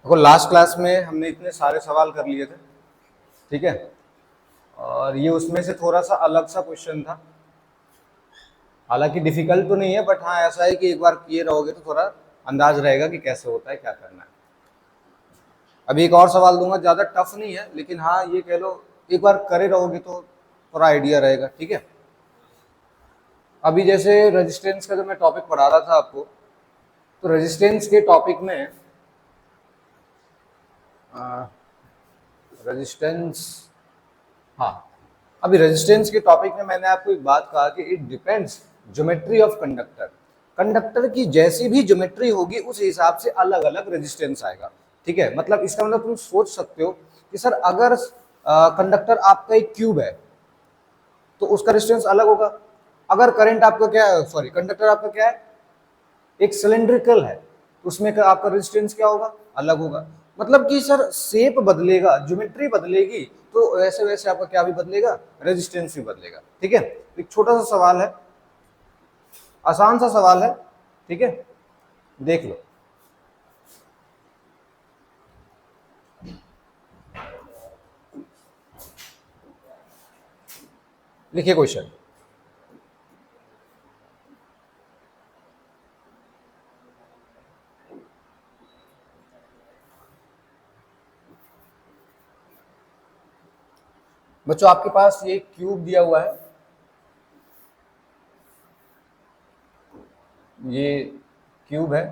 देखो last class में हमने इतने सारे सवाल कर लिए थे, ठीक है। और ये उसमें से थोड़ा सा अलग सा क्वेश्चन था। हालांकि डिफिकल्ट तो नहीं है, बट हाँ ऐसा है कि एक बार किए रहोगे तो थोड़ा अंदाज रहेगा कि कैसे होता है, क्या करना है। अभी एक और सवाल दूंगा, ज़्यादा टफ नहीं है, लेकिन हाँ ये कह लो एक बार करे रहोगे तो थोड़ा आइडिया रहेगा, ठीक है। अभी जैसे रेजिस्टेंस का जो मैं टॉपिक पढ़ा रहा था आपको, तो रेजिस्टेंस के टॉपिक में रेजिस्टेंस, हाँ, अभी रेजिस्टेंस के टॉपिक में मैंने आपको एक बात कहा कि it depends geometry of conductor. Conductor की जैसी भी ज्योमेट्री होगी उस हिसाब से अलग अलग रेजिस्टेंस आएगा, ठीक है। मतलब इसका मतलब तुम सोच सकते हो कि सर अगर कंडक्टर आपका एक क्यूब है तो उसका रेजिस्टेंस अलग होगा। अगर करंट आपका क्या है, सॉरी कंडक्टर आपका क्या है, एक सिलेंड्रिकल है, तो उसमें का आपका रेजिस्टेंस क्या होगा, अलग होगा। मतलब कि सर शेप बदलेगा, ज्योमेट्री बदलेगी, तो वैसे वैसे आपका क्या भी बदलेगा, रेजिस्टेंस भी बदलेगा, ठीक है। एक छोटा सा सवाल है, आसान सा सवाल है, ठीक है, देख लो। लिखिए क्वेश्चन। बच्चों आपके पास ये क्यूब दिया हुआ है, ये क्यूब है,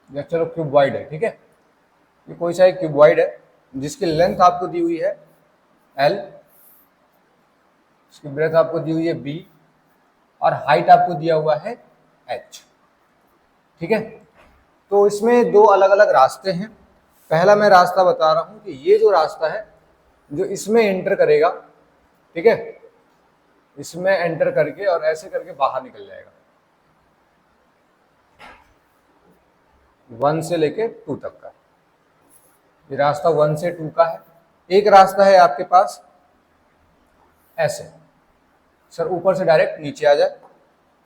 या चलो क्यूबॉइड है, ठीक है। ये कोई सा एक क्यूबॉइड है जिसकी लेंथ आपको दी हुई है L, इसकी ब्रेथ आपको दी हुई है B, और हाइट आपको दिया हुआ है H, ठीक है। तो इसमें दो अलग अलग रास्ते हैं। पहला मैं रास्ता बता रहा हूं कि ये जो रास्ता है जो इसमें एंटर करेगा, ठीक है, इसमें एंटर करके और ऐसे करके बाहर निकल जाएगा, 1 से लेके 2 तक का। ये रास्ता 1 से 2 का है। एक रास्ता है आपके पास ऐसे, सर ऊपर से डायरेक्ट नीचे आ जाए,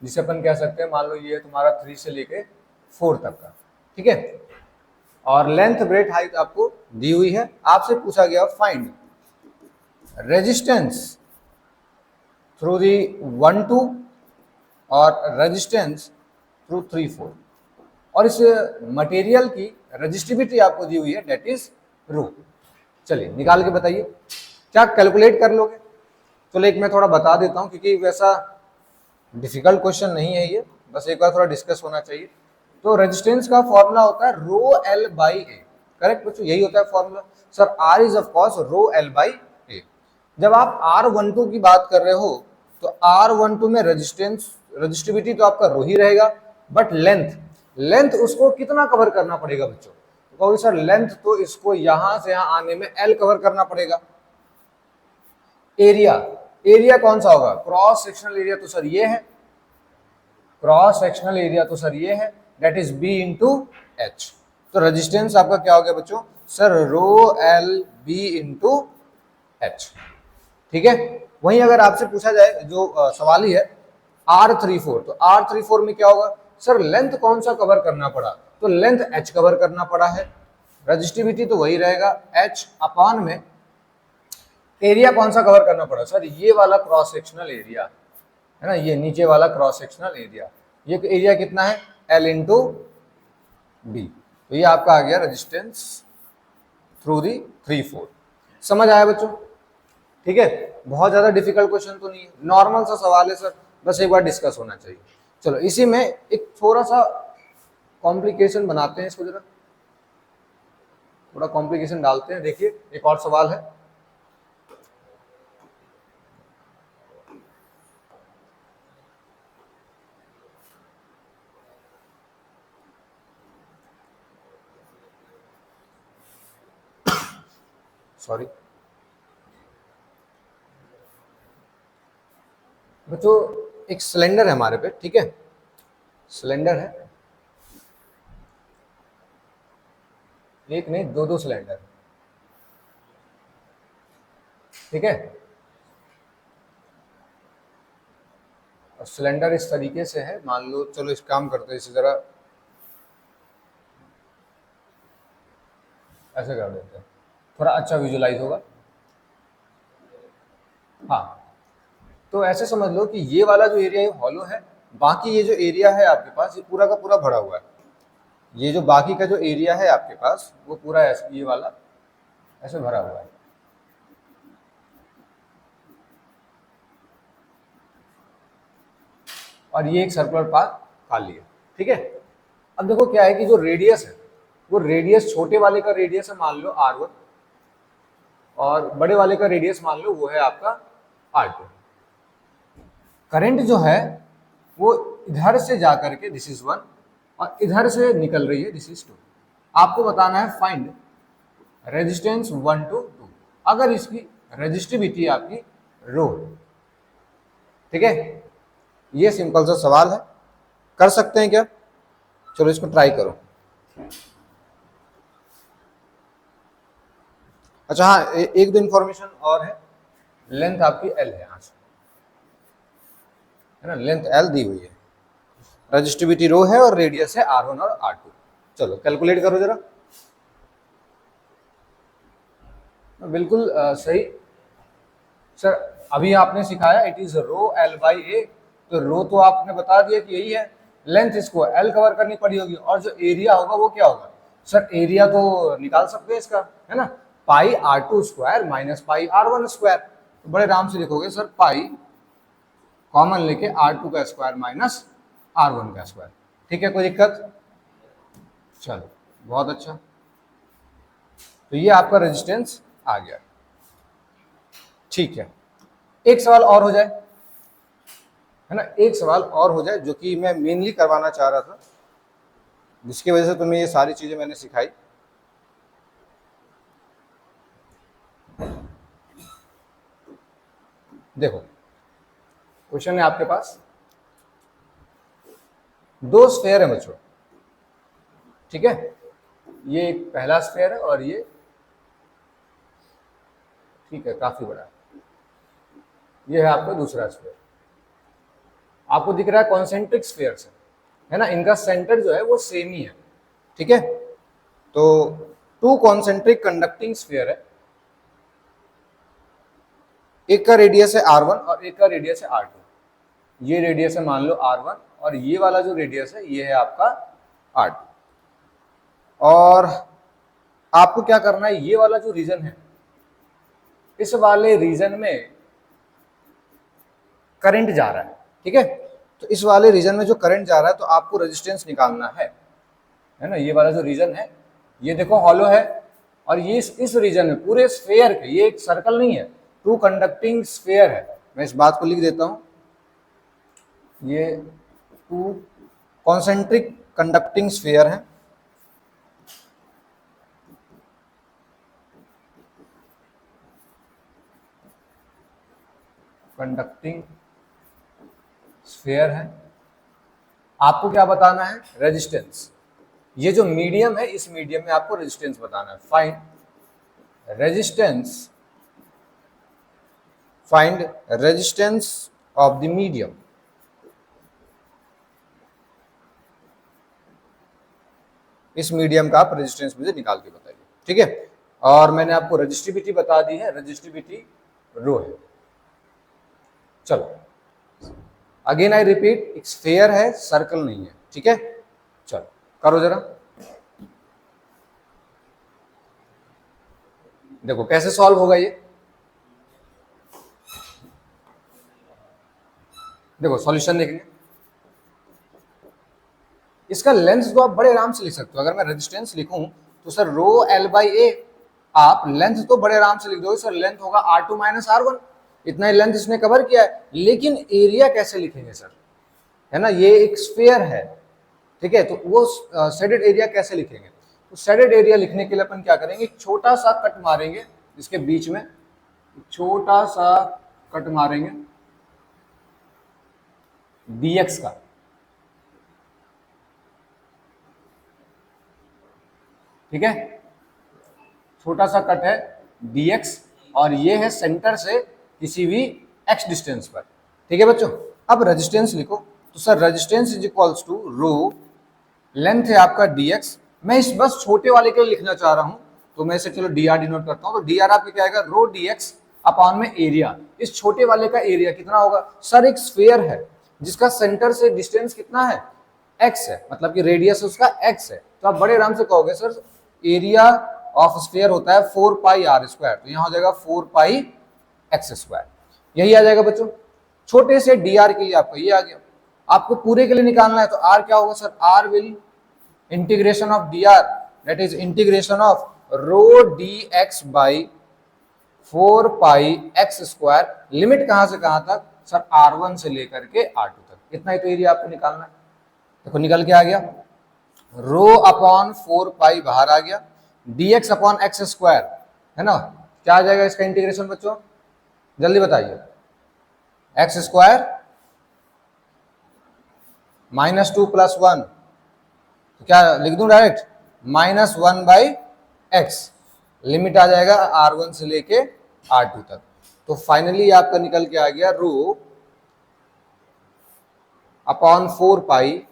जिसे अपन कह सकते हैं, मान लो ये तुम्हारा 3 से लेके 4 तक का, ठीक है। और लेंथ ब्रेथ हाइट आपको दी हुई है। आपसे पूछा गया फाइंड रेजिस्टेंस थ्रू दी 1 2 और रेजिस्टेंस थ्रू 3 4, और इस मटेरियल की रेजिस्टिविटी आपको दी हुई है, डेट इज रो। चलिए निकाल के बताइए, क्या कैलकुलेट कर लोगे? चलो एक मैं थोड़ा बता देता हूं, क्योंकि वैसा डिफिकल्ट क्वेश्चन नहीं है ये, बस एक बार थोड़ा डिस्कस होना चाहिए। तो रेजिस्टेंस का फॉर्मूला होता है rho L by A, correct बच्चों, यही होता है formula. Sir R is of course rho L by A. जब आप R12 की बात कर रहे हो तो R12 में रेजिस्टेंस, रेजिस्टिविटी तो आपका रो ही रहेगा, बट लेंथ, लेंथ उसको कितना कवर करना पड़ेगा बच्चों? तो कहोगे सर लेंथ तो इसको यहां से यहां आने में L कवर करना पड़ेगा। एरिया, एरिया कौन सा होगा, क्रॉस सेक्शनल एरिया तो सर ये है, क्रॉस सेक्शनल एरिया तो सर ये है, that is b into h. तो रेजिस्टेंस आपका क्या हो गया बच्चों, sir rho l b into h, ठीक है। वहीं अगर आपसे पूछा जाए जो सवाल ही है R34, तो R34 में क्या होगा, सर लेंथ कौन सा कवर करना पड़ा, तो लेंथ h कवर करना पड़ा है। रजिस्टिविटी तो वही रहेगा h अपान में एरिया कौन सा कवर करना पड़ा, सर ये वाला क्रॉस सेक्शनल एरिया है ना, ये नीचे वाला क्रॉस सेक्शनल एरिया, ये एरिया कितना है L इंटू बी। तो ये आपका आ गया रेजिस्टेंस थ्रू दी 3 4। समझ आया बच्चों? ठीक है, बहुत ज्यादा डिफिकल्ट क्वेश्चन तो नहीं है, नॉर्मल सा सवाल है सर, बस एक बार डिस्कस होना चाहिए। चलो इसी में एक थोड़ा सा कॉम्प्लिकेशन बनाते हैं इसको, जरा थोड़ा कॉम्प्लिकेशन डालते हैं। देखिए एक और सवाल है, सॉरी बच्चों, एक सिलेंडर है हमारे पे, ठीक है, सिलेंडर है, एक नहीं दो दो सिलेंडर, ठीक है। और सिलेंडर इस तरीके से है, मान लो, चलो इस काम करते हैं, इसे जरा ऐसे कर देते हैं, थोड़ा अच्छा विजुलाइज होगा। हाँ, तो ऐसे समझ लो कि ये वाला जो एरिया है हॉलो है, बाकी ये जो एरिया है आपके पास ये पूरा का पूरा भरा हुआ है। ये जो बाकी का जो एरिया है आपके पास वो पूरा ऐसे, ये वाला ऐसे भरा हुआ है। और ये एक सर्कुलर पाथ खाली है, ठीक है। अब देखो क्या है कि जो रेडियस है वो रेडियस छोटे वाले का रेडियस है मान लो r1, और बड़े वाले का रेडियस मान लो वो है आपका r2। करंट जो है वो इधर से जा करके दिस इज 1 और इधर से निकल रही है दिस इज 2। आपको बताना है फाइंड रेजिस्टेंस 1 to 2 अगर इसकी रेजिस्टिविटी आपकी रो, ठीक है। ये सिंपल सा सवाल है, कर सकते हैं क्या? चलो इसको ट्राई करो। अच्छा हाँ, एक दो इंफॉर्मेशन और है। लेंथ आपकी L है यहाँ से, है ना, लेंथ L दी हुई है, रजिस्टिविटी रो है और रेडियस है R1 और R2। चलो कैलकुलेट करो जरा। बिल्कुल सही सर, अभी आपने सिखाया it is rho L by A, तो रो तो आपने बता दिया कि यही है, लेंथ इसको L कवर करनी पड़ी होगी, और जो एरिया होगा वो क्या होगा? सर एरिया तो निकाल सकते हैं इसका, है ना, पाई R2 square minus pi R1 square. तो बड़े आराम से लिखोगे सर, पाई कॉमन लेके R2 का स्क्वायर माइनस R1 का स्क्वायर। ठीक है, कोई दिक्कत? चलो बहुत अच्छा, तो ये आपका रेजिस्टेंस आ गया। ठीक है, एक सवाल और हो जाए, है ना, एक सवाल और हो जाए जो कि मैं मेनली करवाना चाह रहा था, जिसकी वजह से तुम्हें ये सारी चीजें मैंने सिखाई। देखो क्वेश्चन है आपके पास, दो स्फेयर है बच्चों, ठीक है, ये एक पहला स्फेयर है और ये, ठीक है, काफी बड़ा है, ये है आपका दूसरा स्फेयर। आपको दिख रहा है कॉन्सेंट्रिक स्फेयर्स है ना, इनका सेंटर जो है वो सेम ही है, ठीक है। तो टू कॉन्सेंट्रिक कंडक्टिंग स्फेयर है, एक का रेडियस है R1 और एक का रेडियस है R2। ये रेडियस है मान लो R1 और ये वाला जो रेडियस है ये है आपका R2। और आपको क्या करना है, ये वाला जो रीजन है, इस वाले रीजन में करंट जा रहा है, ठीक है। तो इस वाले रीजन में जो करंट जा रहा है तो आपको रेजिस्टेंस निकालना है ना। ये वाला जो रीजन है ये देखो हॉलो है, और ये इस रीजन में पूरे स्फेयर के, ये एक सर्कल नहीं है, टू कंडक्टिंग स्फेयर है। मैं इस बात को लिख देता हूं, ये टू कॉन्सेंट्रिक कंडक्टिंग स्फेयर है। कंडक्टिंग स्फेयर है, आपको क्या बताना है? रेजिस्टेंस। ये जो मीडियम है, इस मीडियम में आपको रेजिस्टेंस बताना है। Find resistance, find resistance of the medium. इस मीडियम का आप रेजिस्टेंस मुझे निकाल के बताइए, ठीक है। और मैंने आपको रेजिस्टिविटी बता दी है, रेजिस्टिविटी रो है। चलो अगेन आई रिपीट, एक स्फेयर है, सर्कल नहीं है, ठीक है। चलो करो जरा, देखो कैसे सॉल्व होगा ये। देखो सॉल्यूशन देखेंगे, इसका लेंथ तो आप बड़े आराम से लिख सकते हो। अगर मैं रेजिस्टेंस लिखूं तो सर रो L बाई ए, आप लेंथ तो बड़े आराम से लिख दोगे सर, लेंथ होगा R2 माइनस R1, इतना ही लेंथ इसने कवर किया है। लेकिन एरिया कैसे लिखेंगे सर, है ना, ये एक स्फेयर है, ठीक है, तो वो शेडेड एरिया कैसे लिखेंगे? तो शेडेड एरिया लिखने के लिए अपन क्या करेंगे, छोटा सा कट मारेंगे इसके बीच में, छोटा सा कट मारेंगे dx का, ठीक है, छोटा सा कट है dx, और ये है सेंटर से किसी भी x डिस्टेंस पर, ठीक है बच्चों। अब रेजिस्टेंस लिखो, तो sir resistance is equals to rho, length है आपका dx, मैं इस बस छोटे वाले के लिए लिखना चाह रहा हूं, तो मैं इसे चलो dr डिनोट करता हूं, तो dr आपका क्या आएगा, रो dx अपॉन में एरिया। इस छोटे वाले का एरिया कितना होगा, सर एक स्फीयर है जिसका सेंटर से डिस्टेंस कितना है, x है, मतलब कि रेडियस उसका x है, तो आप बड़े आराम से कहोगे सर एरिया ऑफ स्फीयर होता है 4 पाई r स्क्वायर, तो यहां हो जाएगा 4 पाई x स्क्वायर, यही आ जाएगा बच्चों। छोटे से dr के लिए आपका ये आ गया, आपको पूरे के लिए निकालना है तो r क्या होगा sir, r will integration of dr, that is integration of rho dx by 4 pi x square, limit कहां से कहां तक सर, r1 से लेकर के r2 तक, इतना ही तो एरिया आपको निकालना है। देखो निकल के आ गया, रो अपॉन 4 पाई बाहर आ गया, dx अपॉन एक्स स्क्वायर है ना, क्या आ जाएगा इसका इंटीग्रेशन बच्चों, जल्दी बताइए, एक्स स्क्वायर -2 + 1, तो क्या लिख दूं डायरेक्ट, -1 बाई एक्स, लिमिट आ जाएगा r1 से लेके r2 तक, तो फाइनली आपका निकल के आ गया रो अपॉन 4 पाई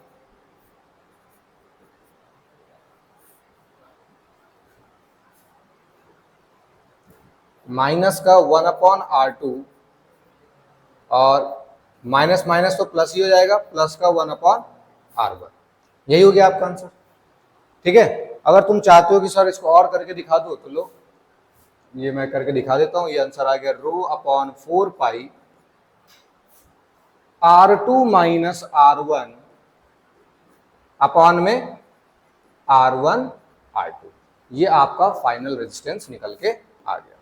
माइनस का 1/r2, और माइनस माइनस तो प्लस ही हो जाएगा, प्लस का 1/r1, यही हो गया आपका आंसर। ठीक है, अगर तुम चाहते हो कि सर इसको और करके दिखा दो तो लो, ये मैं करके दिखा देता हूं, ये आंसर आ गया रो अपॉन 4 पाई r2 माइनस r1 अपॉन में r1 r2, ये आपका फाइनल रेजिस्टेंस निकल के आ गया।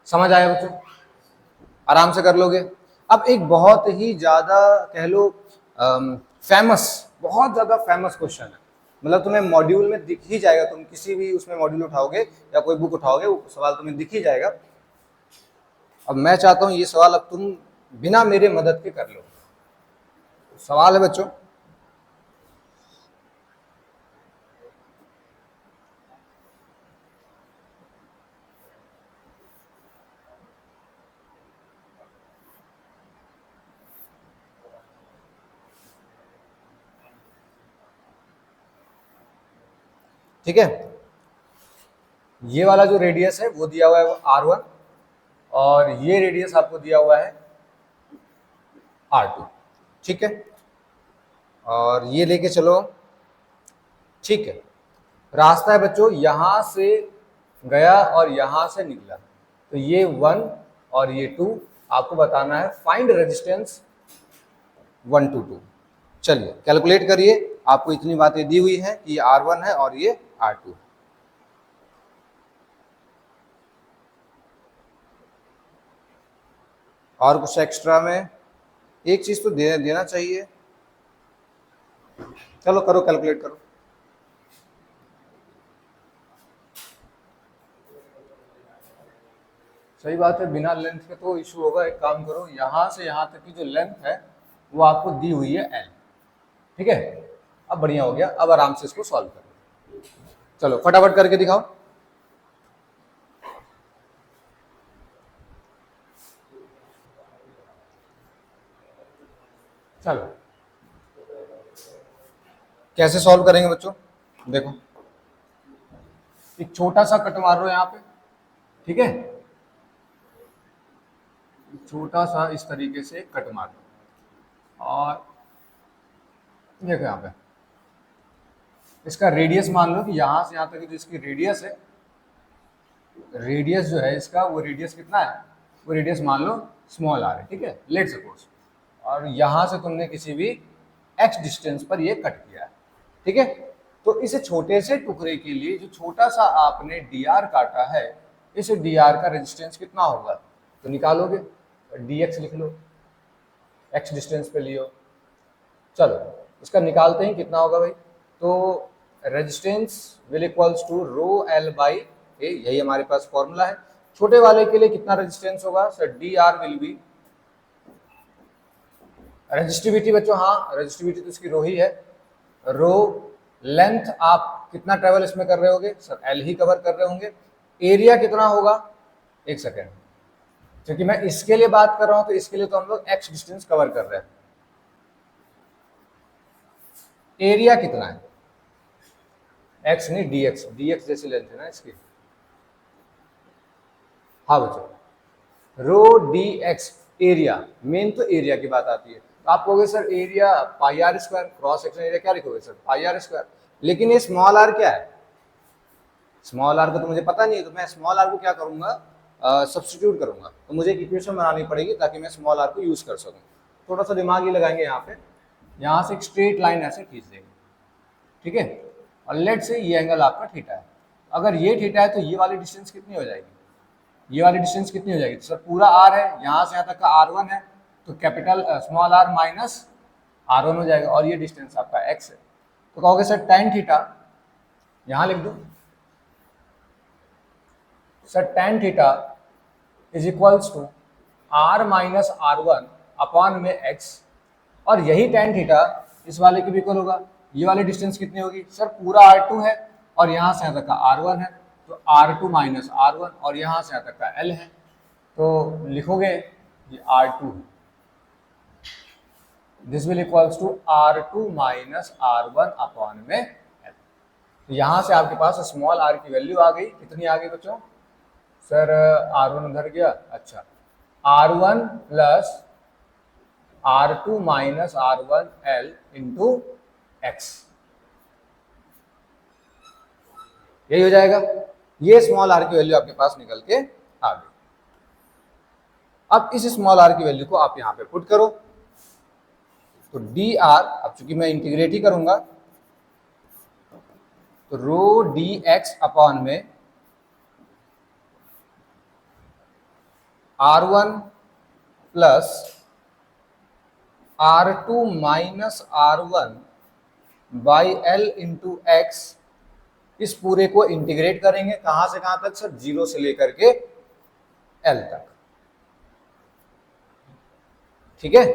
समझ आया बच्चों, आराम से कर लोगे। अब एक बहुत ही ज्यादा कह लो फेमस, बहुत ज्यादा फेमस क्वेश्चन है, मतलब तुम्हें मॉड्यूल में दिख ही जाएगा, तुम किसी भी उसमें मॉड्यूल उठाओगे या कोई बुक उठाओगे वो सवाल तुम्हें दिख ही जाएगा। अब मैं चाहता हूं ये सवाल अब तुम बिना मेरे मदद के कर लो। सवाल है बच्चों, ठीक है, ये वाला जो रेडियस है वो दिया हुआ है वो r1, और ये रेडियस आपको दिया हुआ है r2, ठीक है, और ये लेके चलो, ठीक है। रास्ता है बच्चों, यहां से गया और यहां से निकला, तो ये 1 और ये 2, आपको बताना है फाइंड रेजिस्टेंस 1 to 2। चलिए कैलकुलेट करिए, आपको इतनी बातें दी हुई है कि ये r1 है और ये r2 है। और कुछ एक्स्ट्रा में एक चीज तो देना चाहिए, चलो करो कैलकुलेट करो। सही बात है, बिना लेंथ के तो इशू होगा। एक काम करो, यहां से यहां तक की जो लेंथ है वो आपको दी हुई है l, ठीक है। अब बढ़िया हो गया, अब आराम से इसको सॉल्व करो, चलो फटाफट करके दिखाओ। चलो कैसे सॉल्व करेंगे बच्चों, देखो एक छोटा सा कट मार लो यहाँ पे, ठीक है, छोटा सा इस तरीके से कट मार लो, और देखो यहाँ पे इसका रेडियस मान लो कि यहाँ से यहाँ तक जो इसकी रेडियस है, रेडियस जो है इसका वो रेडियस कितना है, वो रेडियस मान लो स्मॉल r है, ठीक है, लेट सपोज, और यहाँ से तुमने किसी भी x डिस्टेंस पर ये कट किया है, ठीक है। तो इस छोटे से टुकड़े के लिए जो छोटा सा आपने dr काटा है, इस dr का रेजिस्टेंस कितना होगा, तो निकालोगे, dx लिख लो, x डिस्टेंस पे लियो, चलो इसका निकालते हैं कितना होगा भाई, तो resistance will equals to rho L by A, यही हमारे पास फॉर्मूला है। छोटे वाले के लिए कितना रेजिस्टेंस होगा sir, D R will be, resistivity बच्चों, हाँ रेजिस्टिविटी तो इसकी रो ही है, रो लेंथ आप कितना ट्रेवल इसमें कर रहे होगे सर, एल ही कवर कर रहे होंगे, एरिया कितना होगा, एक सेकेंड, क्योंकि मैं इसके लिए बात कर रहा हूं तो इसके लिए तो हम लोग x डिस्टेंस कवर कर रहे हैं। एरिया कितना है, x नहीं dx, dx जैसी लेंथ है ना इसकी। हाँ बच्चों, रो dx एरिया, मेन तो एरिया की बात आती है। तो आप कहोगे sir area pi r square, cross section area क्या लिखोगे सर, पाई आर स्क्वायर। लेकिन ये स्मॉल आर क्या है, स्मॉल आर को तो मुझे पता नहीं है, तो मैं स्मॉल आर को क्या करूंगा, सब्स्टिट्यूट करूंगा। तो मुझे एक इक्वेशन बनानी पड़ेगी ताकि मैं स्मॉल आर को यूज कर सकूं। थोड़ा सा दिमाग ही लगाएंगे यहाँ पे, यहाँ से एक स्ट्रेट लाइन ऐसे खींच देंगे, ठीक है। और लेट से ये एंगल आपका थीटा है। अगर ये थीटा है तो ये वाली डिस्टेंस कितनी हो जाएगी, ये वाली डिस्टेंस कितनी हो जाएगी, तो सर पूरा आर है, यहाँ से यहाँ तक का R1 है, तो capital small are minus R1 हो जाएगा, और ये डिस्टेंस आपका x है। तो कहोगे सर tan थीटा, यहाँ लिख दो sir tan theta is equals to R minus R1 upon में x, और यही tan थीटा इस वाले के भी इक्वल होगा। ये वाली डिस्टेंस कितनी होगी सर, पूरा R2 है और यहाँ से यहाँ तक का R1 है, तो R2 माइनस R1, और यहाँ से यहाँ तक का L है, तो लिखोगे ये R2 है। This will equals to R2 minus R1 upon में L। तो यहाँ से आपके पास स्मॉल r की वैल्यू आ गई, कितनी आ गई बच्चों, सर R1 उधर गया, अच्छा R1 plus R2 minus R1 L into x, यही हो जाएगा। ये स्मॉल r की वैल्यू आपके पास निकल के आ गई। अब इस स्मॉल r की वैल्यू को आप यहां पे पुट करो, तो dr, अब चूंकि मैं इंटीग्रेट ही करूंगा, तो रो dx अपॉन में R1 plus R2 minus R1 by L into x, इस पूरे को इंटीग्रेट करेंगे कहां से कहां तक सर, 0 से लेकर के L तक, ठीक है,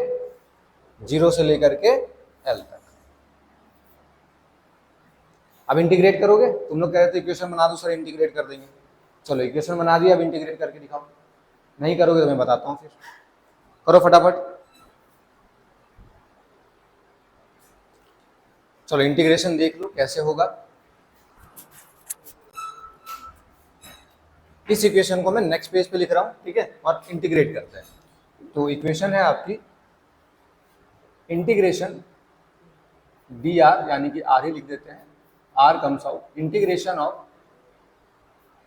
0 से लेकर के L तक। अब इंटीग्रेट करोगे, तुम लोग कह रहे थे इक्वेशन बना दो सर इंटीग्रेट कर देंगे, चलो इक्वेशन बना दिया, अब इंटीग्रेट करके दिखाओ। नहीं करोगे तो मैं बताता हूं, फिर करो फटाफट। चलो इंटीग्रेशन देख लो कैसे होगा। इस इक्वेशन को मैं नेक्स्ट पेज पे लिख रहा हूं, ठीक है, और इंटीग्रेट करते हैं। तो इक्वेशन है आपकी इंटीग्रेशन डी आर, यानी कि आर ही लिख देते हैं, R comes out integration of,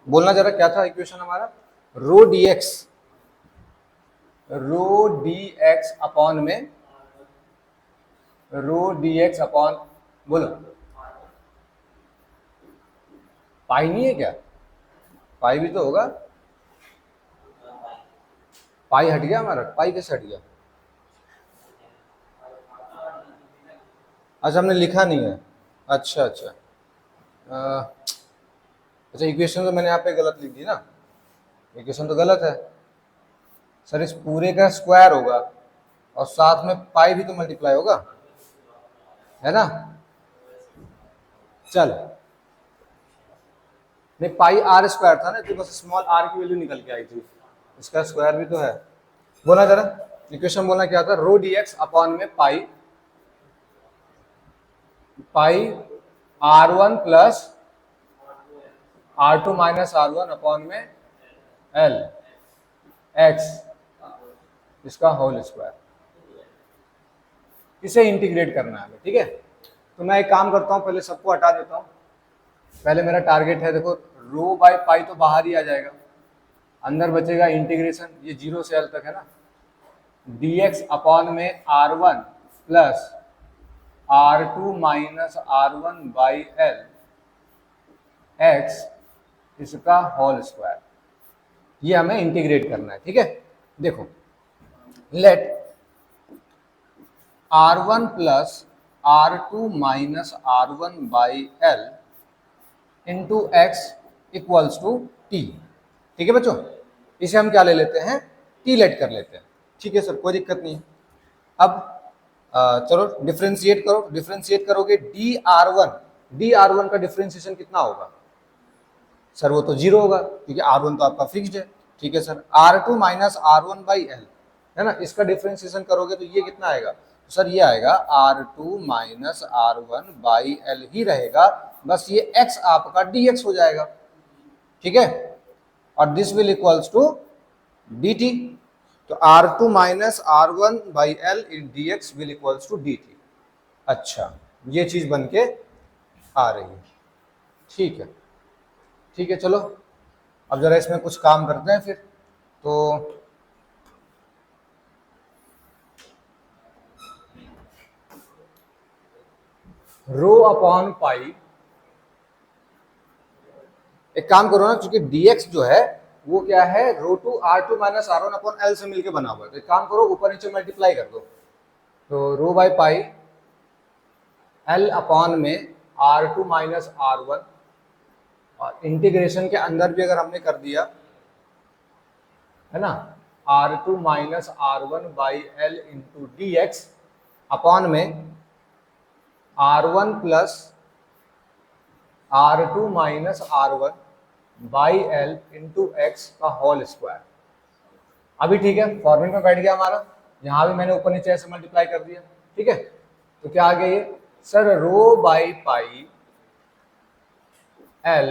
बोलना जरा क्या था इक्वेशन हमारा, रो डी एक्स अपॉन में, रो डी एक्स अपॉन, बोलो पाई नहीं है क्या, पाई भी तो होगा, पाई हट गया हमारा, पाई कैसे हट गया, अच्छा हमने लिखा नहीं है, अच्छा अच्छा अच्छा इक्वेशन तो मैंने यहाँ पे गलत लिख दी ना, इक्वेशन तो गलत है सर, इस पूरे का स्क्वायर होगा और साथ में पाई भी तो मल्टीप्लाई होगा, है ना, चल नहीं पाई आर स्क्वायर था ना, तो बस स्मॉल आर की वैल्यू निकल के आई थी, इसका स्क्वायर भी तो है। बोला जरा इक्वेशन, बोलना क्या था, रो डी एक्स अपॉन में पाई R1 plus R2 minus R1 upon में L x, इसका होल स्क्वायर, इसे इंटीग्रेट करना है, ठीक है। तो मैं एक काम करता हूं, पहले सबको हटा देता हूं, पहले मेरा टारगेट है, देखो रो बाय पाई तो बाहर ही आ जाएगा, अंदर बचेगा इंटीग्रेशन, ये 0 से L तक है ना, dx अपॉन में R1 plus R2 minus R1 by L x, इसका होल स्क्वायर, ये हमें इंटीग्रेट करना है, ठीक है। देखो let R1 plus R2 minus R1 by L into x equals to T, ठीक है बच्चों, इसे हम क्या ले लेते हैं, T लेट कर लेते हैं, ठीक है सर, कोई दिक्कत नहीं। अब चलो डिफरेंशिएट करो, डिफरेंशिएट करोगे डी आर वन का डिफरेंशिएशन कितना होगा सर, वो तो 0 होगा क्योंकि R1 तो आपका फिक्स्ड है, ठीक है sir, R2 minus R1 by L, है ना, इसका डिफ्रेंसिएशन करोगे तो ये कितना आएगा, तो सर ये आएगा R2 minus R1 by L ही रहेगा, बस ये x आपका dx हो जाएगा, ठीक है, और this will equals to dt, तो R2 minus R1 by l in dx will equals to dt। अच्छा, ये चीज बन के आ रही है, ठीक है, ठीक है, चलो अब जरा इसमें कुछ काम करते हैं फिर। तो रो अपॉन पाई, एक काम करो ना, क्योंकि dx जो है वो क्या है, rho to R2 minus R1 upon L से मिलके बना हुआ है, तो एक काम करो ऊपर नीचे मल्टीप्लाई कर दो, तो rho by pi L upon में R2 माइनस R1, और इंटीग्रेशन के अंदर भी अगर हमने कर दिया है ना, R2 minus R1 by L into D x upon में R1 plus R2 minus R1 by L into x का होल स्क्वायर। अभी ठीक है, फॉर्मूले में बैठ गया हमारा, यहां भी मैंने ऊपर नीचे ऐसे मल्टीप्लाई कर दिया, ठीक है, तो क्या आ गया ये sir, rho by pi l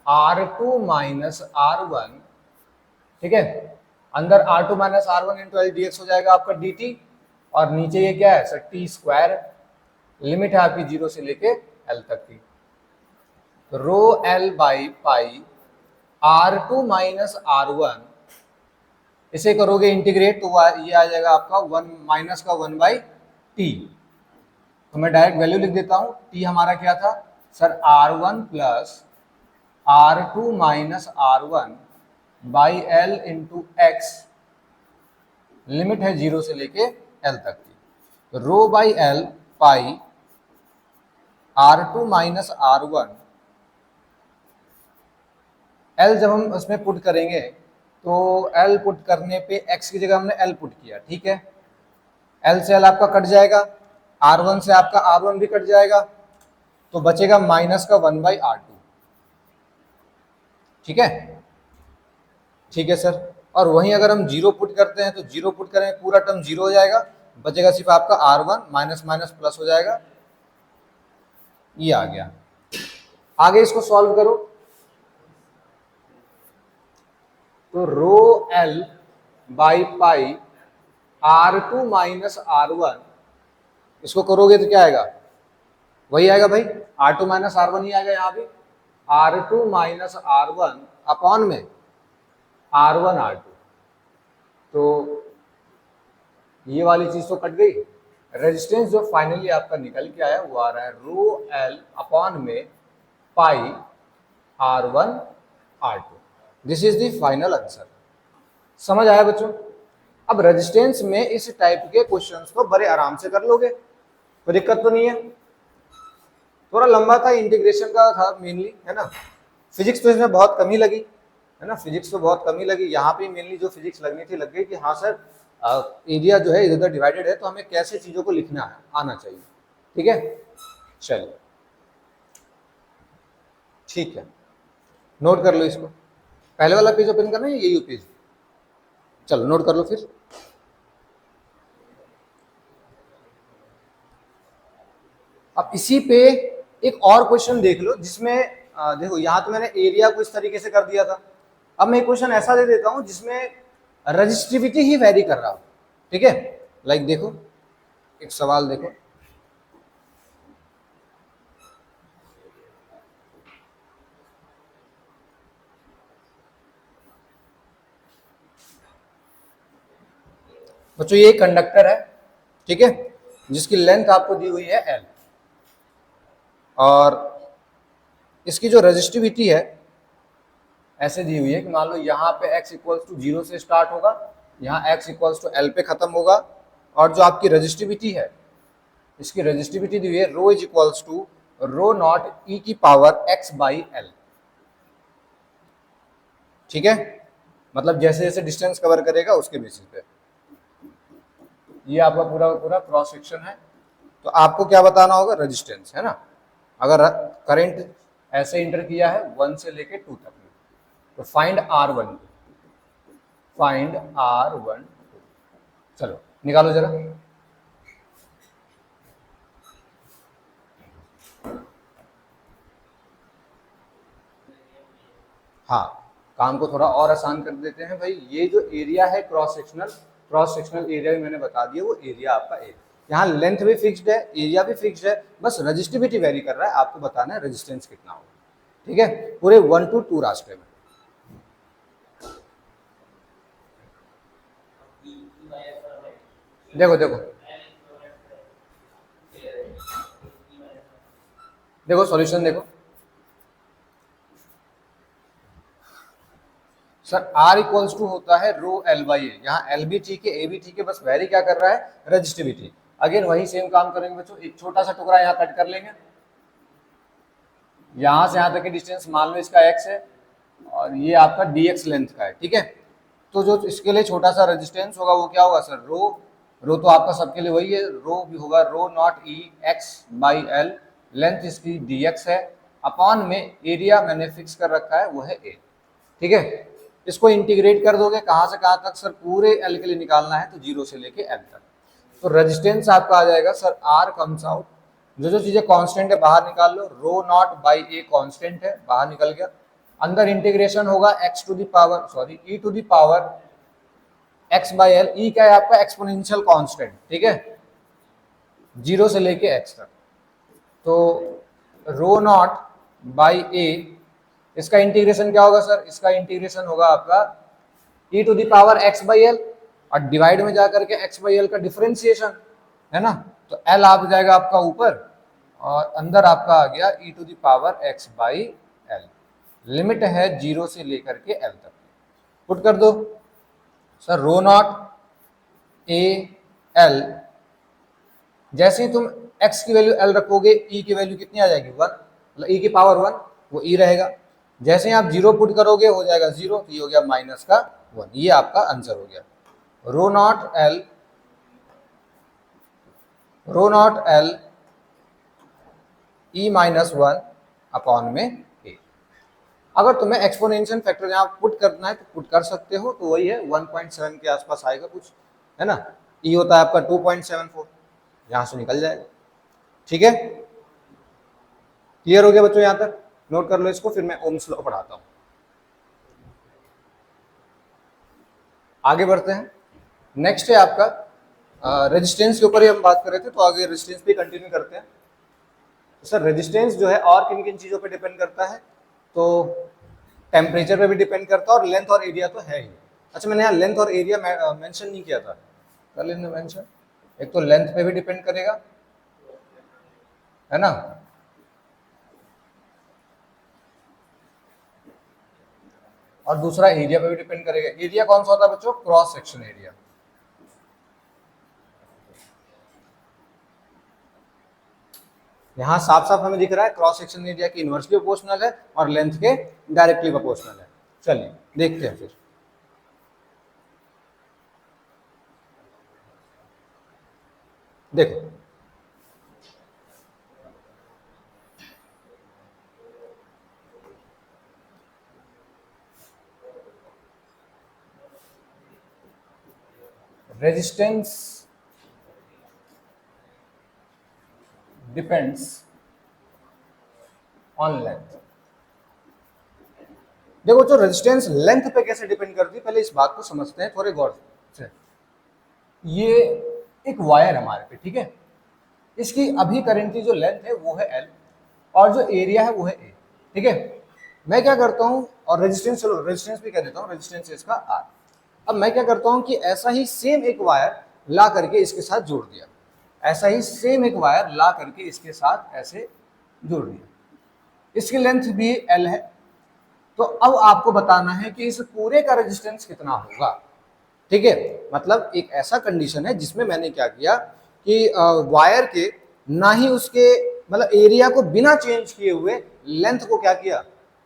R2 minus R1, ठीक है, अंदर R2 minus R1 into l d x हो जाएगा आपका dt, और नीचे ये क्या है सर, टी स्क्वायर, लिमिट है आपकी 0 से लेके l तक की, तो रो L by pi R2 minus R1, इसे करोगे इंटीग्रेट तो ये आ जाएगा आपका 1 माइनस का 1 बाई टी, तो मैं डायरेक्ट वैल्यू लिख देता हूं, टी हमारा क्या था sir, R1 plus R2 minus R1 by L into X, limit है 0 से लेके l तक की, तो rho by L pi R2 minus R1, L जब हम उसमें पुट करेंगे तो L पुट करने पे x की जगह हमने L पुट किया, ठीक है, L से L आपका कट जाएगा, R1 से आपका R1 भी कट जाएगा, तो बचेगा माइनस का 1 बाई R2, ठीक है, ठीक है सर, और वहीं अगर हम 0 पुट करते हैं तो 0 पुट करें पूरा टर्म 0 हो जाएगा, बचेगा सिर्फ आपका R1 माइनस माइनस प्लस हो जाएगा, ये आ गया। आगे इसको सॉल्व करो, तो रो L by pi R2 minus R1, इसको करोगे तो क्या आएगा, वही आएगा भाई, R2 माइनस R1 ही आएगा, यहाँ भी R2 माइनस R1 अपॉन में R1 R2, तो ये वाली चीज तो कट गई, रेजिस्टेंस जो फाइनली आपका निकल के आया वो आ रहा है रो एल अपॉन में पाई R1 R2, this is the final answer. समझ आया बच्चों? अब रेजिस्टेंस में इस टाइप के क्वेश्चंस को बड़े आराम से कर लोगे, कोई दिक्कत तो नहीं है, थोड़ा लंबा था, इंटीग्रेशन का था मेनली, है ना, फिजिक्स तो इसमें बहुत कमी लगी, है ना, फिजिक्स तो बहुत कमी लगी, यहाँ पे मेनली जो फिजिक्स लगनी थी लग गई कि हाँ सर एरिया जो है इधर डिवाइडेड है तो हमें कैसे चीजों को लिखना है आना चाहिए, ठीक है, चलिए ठीक है, नोट कर लो इसको, पहले वाला पेज ओपन करना है यही पेज, चलो नोट कर लो फिर। अब इसी पे एक और क्वेश्चन देख लो जिसमें देखो यहाँ तो मैंने एरिया को इस तरीके से कर दिया था, अब मैं क्वेश्चन ऐसा दे देता हूं जिसमें रजिस्टिविटी ही वेरी कर रहा हूं, ठीक है, लाइक देखो एक सवाल देखो, बच्चों ये कंडक्टर है, ठीक है, जिसकी लेंथ आपको दी हुई है L, और इसकी जो रजिस्टिविटी है ऐसे दी हुई है कि मान लो यहाँ पे x इक्वल्स टू 0 से स्टार्ट होगा, यहाँ x इक्वल्स टू L पे खत्म होगा, और जो आपकी रजिस्टिविटी है, इसकी रजिस्टिविटी दी हुई है rho is equals to rho not e की पावर x बाई L, ठीक है, मतलब जैसे जैसे डिस्टेंस कवर करेगा उसके बेसिस पे, ये आपका पूरा पूरा क्रॉस सेक्शन है, तो आपको क्या बताना होगा, रेजिस्टेंस, है ना, अगर करंट ऐसे इंटर किया है 1 से लेके 2 तक में, तो फाइंड R1, फाइंड R12। चलो निकालो जरा। हाँ, काम को थोड़ा और आसान कर देते हैं भाई। ये जो एरिया है क्रॉस सेक्शनल एरिया भी मैंने बता दिया, वो एरिया आपका ए। यहाँ लेंथ भी फिक्स्ड है, एरिया भी फिक्स्ड है, बस रजिस्टिविटी वेरी कर रहा है, आपको बताना है रेजिस्टेंस कितना होगा। ठीक है, पूरे 1 to 2 रास्ते में। देखो देखो देखो सॉल्यूशन देखो सर, R इक्वल्स टू होता है रो एल बाई ए। यहाँ एल भी ठीक है, ए भी ठीक है, बस वेरी क्या कर रहा है, रजिस्टिविटी। अगेन वही सेम काम करेंगे बच्चों, एक छोटा सा टुकड़ा यहाँ कट कर लेंगे, यहाँ से यहाँ तक की डिस्टेंस मान लो इसका x है और ये आपका dx लेंथ का है। ठीक है, तो जो इसके लिए छोटा सा रेजिस्टेंस होगा वो क्या होगा सर, रो तो आपका सबके लिए वही है, रो भी होगा rho not E X by L, length इसकी dx है, अपॉन में एरिया मैंने फिक्स कर रखा है वो है a। ठीक है, इसको इंटीग्रेट कर दोगे कहाँ से कहाँ तक सर, पूरे एल के लिए निकालना है तो 0 से लेके एल तक। तो रेजिस्टेंस आपका आ जाएगा सर, आर कम्स आउट, जो चीजें कांस्टेंट है बाहर निकाल लो, rho not by A constant है, बाहर निकल गया, अंदर इंटीग्रेशन होगा x to the power sorry e to the power x by L. E क्या है आपका, एक्सपोनेंशियल कांस्टेंट। ठीक है, 0 से लेके x तक, तो रो नॉट बाई ए, इसका इंटीग्रेशन क्या होगा सर, इसका इंटीग्रेशन होगा आपका e to the power x by l, और डिवाइड में जाकर के x बाई एल का डिफरेंशिएशन है ना, तो l आ जाएगा आपका ऊपर और अंदर आपका आ गया e to the power x by l. Limit है 0 से लेकर के l तक, पुट कर दो sir, rho naught a l, जैसे ही तुम x की वैल्यू l रखोगे e की वैल्यू कितनी आ जाएगी, 1, मतलब e की पावर 1, वो e रहेगा। जैसे ही आप 0 पुट करोगे हो जाएगा 0, तो ये हो गया माइनस का 1, ये आपका आंसर हो गया। Rho not L E minus 1 upon में ए। अगर तुम्हें एक्सपोनेंशियल फैक्टर यहाँ पुट करना है तो पुट कर सकते हो, तो वही है 1.7 के आसपास आएगा कुछ, है ना। ई होता है आपका 2.74, यहाँ से निकल जाएगा। ठीक है, क्लियर हो गया बच्चों, यहाँ तक नोट कर लो इसको, फिर मैं ओम्स लॉ पढ़ाता हूँ। आगे बढ़ते हैं, नेक्स्ट है आपका रेजिस्टेंस के ऊपर ही हम बात कर रहे थे, तो आगे रेजिस्टेंस भी कंटिन्यू करते हैं। तो सर रेजिस्टेंस जो है और किन किन चीज़ों पे डिपेंड करता है, तो टेम्परेचर पे भी डिपेंड करता है और लेंथ और एरिया तो है ही। अच्छा, मैंने यहाँ लेंथ और एरिया मेंशन नहीं किया था, कर लेना मेंशन। एक तो लेंथ पे भी डिपेंड करेगा, है ना, और दूसरा एरिया पे भी डिपेंड करेगा। एरिया कौन सा होता है बच्चों, क्रॉस सेक्शन एरिया। यहाँ साफ साफ हमें दिख रहा है क्रॉस सेक्शन एरिया की इनवर्सली प्रोपोर्शनल है और लेंथ के डायरेक्टली प्रोपोर्शनल है। चलिए देखते हैं फिर। देखो रेजिस्टेंस डिपेंड्स ऑन लेंथ। देखो जो रेजिस्टेंस लेंथ पे कैसे डिपेंड करती है, पहले इस बात को समझते हैं थोड़े गौर से। ये एक वायर हमारे पे, ठीक है, इसकी अभी करेंटली जो लेंथ है वो है L और जो एरिया है वो है A। ठीक है, मैं क्या करता हूँ, और रेजिस्टेंस, चलो रेजिस्टेंस भी कह देता हूँ, रेजिस्टेंस इसका R। अब मैं क्या करता हूँ कि ऐसा ही सेम एक वायर ला करके इसके साथ जोड़ दिया, ऐसा ही सेम एक वायर ला करके इसके साथ ऐसे जोड़ दिया, इसकी लेंथ भी L है। तो अब आपको बताना है कि इस पूरे का रेजिस्टेंस कितना होगा। ठीक है, मतलब एक ऐसा कंडीशन है जिसमें मैंने क्या किया कि वायर के ना ही उसके मतलब एरिया को बिना चेंज किए हुए लेंथ को क्या किया,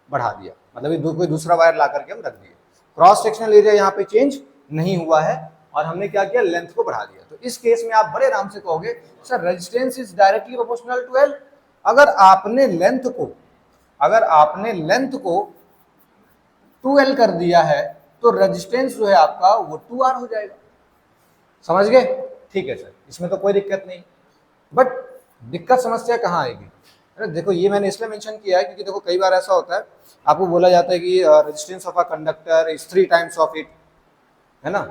बढ़ा दिया, मतलब कोई दूसरा वायर ला करके हम रख दिए। क्रॉस सेक्शनल एरिया यहाँ पे चेंज नहीं हुआ है और हमने क्या किया, लेंथ को बढ़ा दिया। तो इस केस में आप बड़े आराम से कहोगे sir resistance is directly proportional to L। अगर आपने लेंथ को 2L कर दिया है तो रेजिस्टेंस जो है आपका वो 2R हो जाएगा। समझ गए? ठीक है सर, इसमें तो कोई दिक्कत नहीं। बट दिक्कत समस्या कहाँ आएगी? अरे देखो, ये मैंने इसलिए मेंशन किया है क्योंकि देखो कई बार ऐसा होता है, आपको बोला जाता है कि resistance of a conductor is 3 times of it, है ना।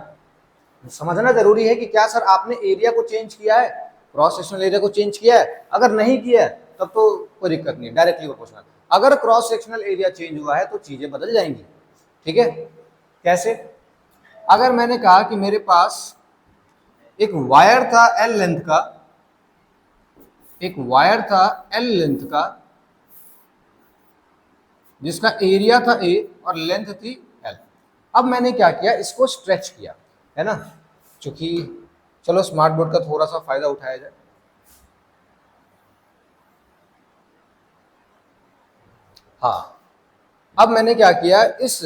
समझना जरूरी है कि क्या सर आपने एरिया को चेंज किया है, क्रॉस सेक्शनल एरिया को चेंज किया है? अगर नहीं किया है तब तो कोई दिक्कत नहीं, डायरेक्टली प्रोपोर्शनल। अगर क्रॉस सेक्शनल एरिया चेंज हुआ है तो चीजें बदल जाएंगी। ठीक है, कैसे? अगर मैंने कहा कि मेरे पास एक वायर था एल लेंथ का, एक वायर था एल लेंथ का, जिसका एरिया था ए और लेंथ थी एल। अब मैंने क्या किया, इसको स्ट्रेच किया, है ना। चूंकि चलो स्मार्ट बोर्ड का थोड़ा सा फायदा उठाया जाए। हाँ, अब मैंने क्या किया, इस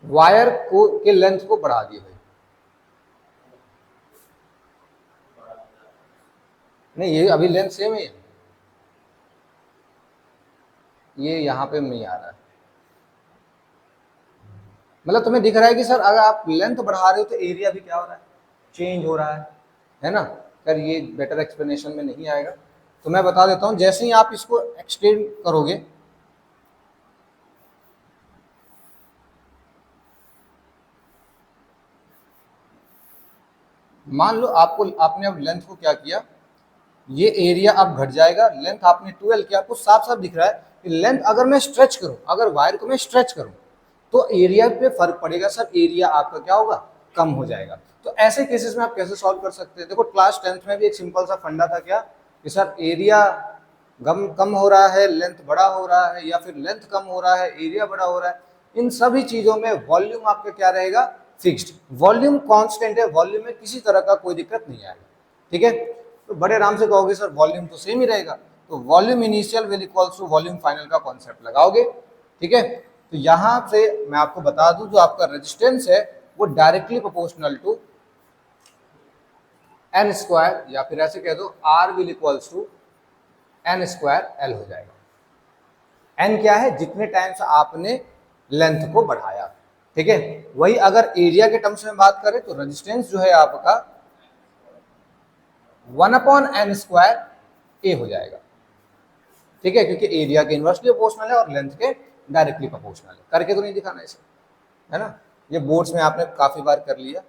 वायर को के लेंथ को बढ़ा दिया भाई। नहीं, ये अभी लेंथ सेम ही है, ये यहाँ पे नहीं आ रहा है। मतलब तुम्हें दिख रहा है कि सर अगर आप लेंथ बढ़ा रहे हो तो एरिया भी क्या हो रहा है, चेंज हो रहा है ना। सर ये बेटर एक्सप्लेनेशन में नहीं आएगा, तो मैं बता देता हूँ। जैसे ही आप इसको एक्सटेंड करोगे, मान लो आपने अब लेंथ को क्या किया, ये एरिया अब घट जाएगा, लेंथ आपने 12 किया, आपको साफ साफ दिख रहा है कि लेंथ अगर मैं स्ट्रेच करूं, अगर वायर को मैं स्ट्रेच करूं तो एरिया पे फर्क पड़ेगा सर, एरिया आपका क्या होगा, कम हो जाएगा। तो ऐसे केसेस में आप कैसे सॉल्व कर सकते हैं? देखो क्लास 10th में भी एक सिंपल सा फंडा था क्या, कि सर एरिया कम हो रहा है, लेंथ बड़ा हो रहा है, या फिर लेंथ कम हो रहा है, एरिया बड़ा हो रहा है। इन सभी चीजों में वॉल्यूम आपका क्या रहेगा, फिक्स्ड। वॉल्यूम कांस्टेंट है, वॉल्यूम में किसी तरह का कोई दिक्कत नहीं आएगा। ठीक है, तो बड़े आराम से कहोगे सर वॉल्यूम तो सेम ही रहेगा, तो volume initial will equals to volume final का कॉन्सेप्ट लगाओगे। ठीक है, तो यहां से मैं आपको बता दूं, जो आपका रेजिस्टेंस है वो directly proportional to n square, या फिर ऐसे कह दो R will equals to n square l हो जाएगा। एन क्या है, जितने टाइम्स आपने लेंथ को बढ़ाया। ठीक है, वही अगर एरिया के टर्म्स में बात करें तो रेजिस्टेंस जो है आपका 1/n² ए हो जाएगा। ठीक है, क्योंकि एरिया के इनवर्सली प्रोपोर्शनल है और लेंथ के डायरेक्टली प्रोपोर्शनल है। करके तो नहीं दिखाना इसे, है ना। ये बोर्ड्स में आपने काफी बार कर लिया,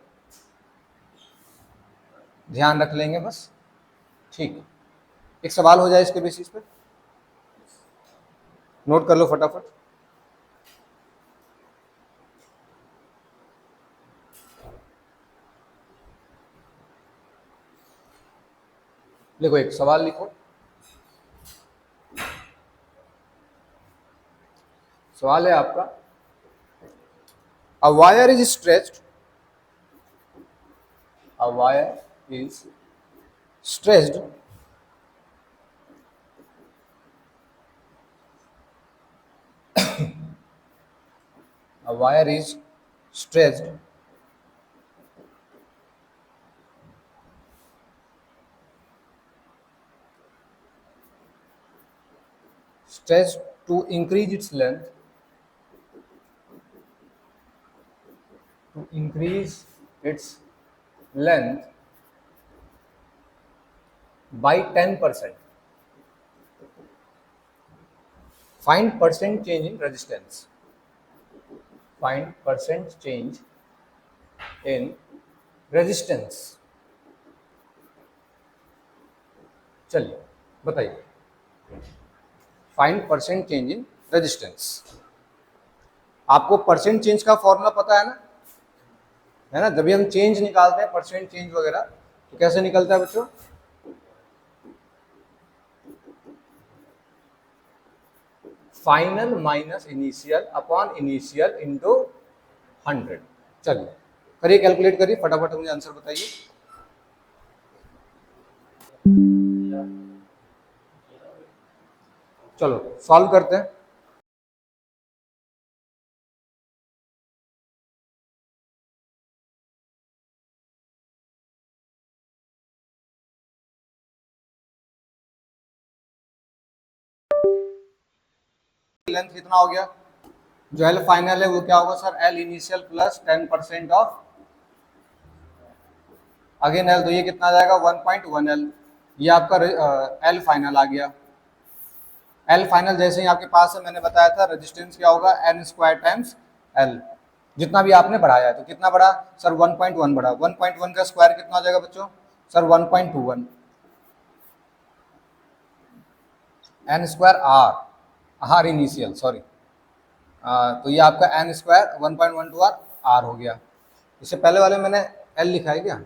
ध्यान रख लेंगे बस। ठीक है, एक सवाल हो जाए इसके बेसिस पे, नोट कर लो फटाफट। देखो एक सवाल लिखो, सवाल है आपका, a wire is stretched, a wire is stretched a wire is stretched to increase its length, to increase its length by 10%. Find percent change in resistance. Find percent change in resistance. चलिए बताइए, find percent change in resistance. आपको percent change का formula पता है ना। जब भी हम चेंज निकालते हैं, परसेंट चेंज वगैरह, तो कैसे निकलता है बच्चों, final minus initial upon initial into 100। चलिए करिए, कैलकुलेट करिए फटाफट, मुझे आंसर बताइए। चलो सॉल्व करते हैं। लेंथ कितना हो गया, जो एल फाइनल है वो क्या होगा sir, L initial plus 10% of again L, तो ये कितना आ जाएगा 1.1 एल। ये आपका एल फाइनल आ गया। एल फाइनल जैसे ही आपके पास है, मैंने बताया था रेजिस्टेंस क्या होगा, एन स्क्वायर टाइम्स एल, जितना भी आपने बढ़ाया है। तो कितना बढ़ा सर, 1.1 बढ़ा। 1.1 का स्क्वायर कितना हो जाएगा बच्चों, sir 1.21 n square R, R initial sorry, तो ये आपका एन स्क्वायर 1.12 आर आर हो गया। इससे पहले वाले मैंने एल लिखा है क्या,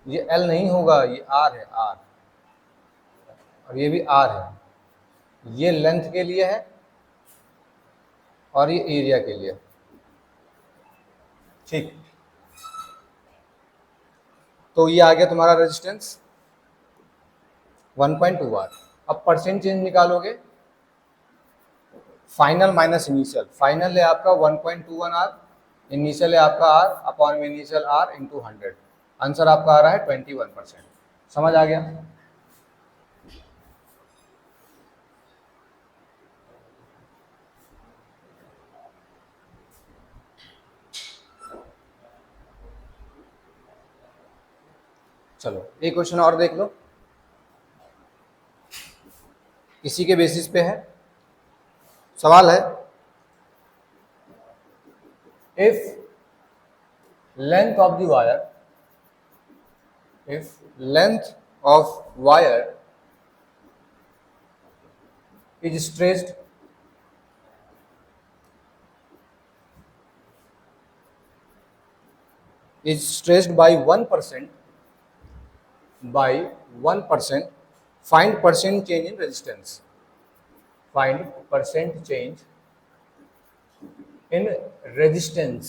ये एल नहीं होगा, ये आर है, आर, और ये भी आर है। ये लेंथ के लिए है और ये एरिया के लिए, ठीक। तो ये आ गया तुम्हारा रेजिस्टेंस 1.2 आर। अब परसेंट चेंज निकालोगे, फाइनल माइनस इनिशियल, फाइनल है आपका 1.21 आर, इनिशियल है आपका आर अपॉन में इनिशियल आर इंटू 100, आंसर आपका आ रहा है 21%। समझ आ गया। चलो एक क्वेश्चन और देख लो, इसी के बेसिस पे है सवाल है। If length of the wire, if length of wire is stretched by 1%, find percent change in resistance, find percent change in resistance।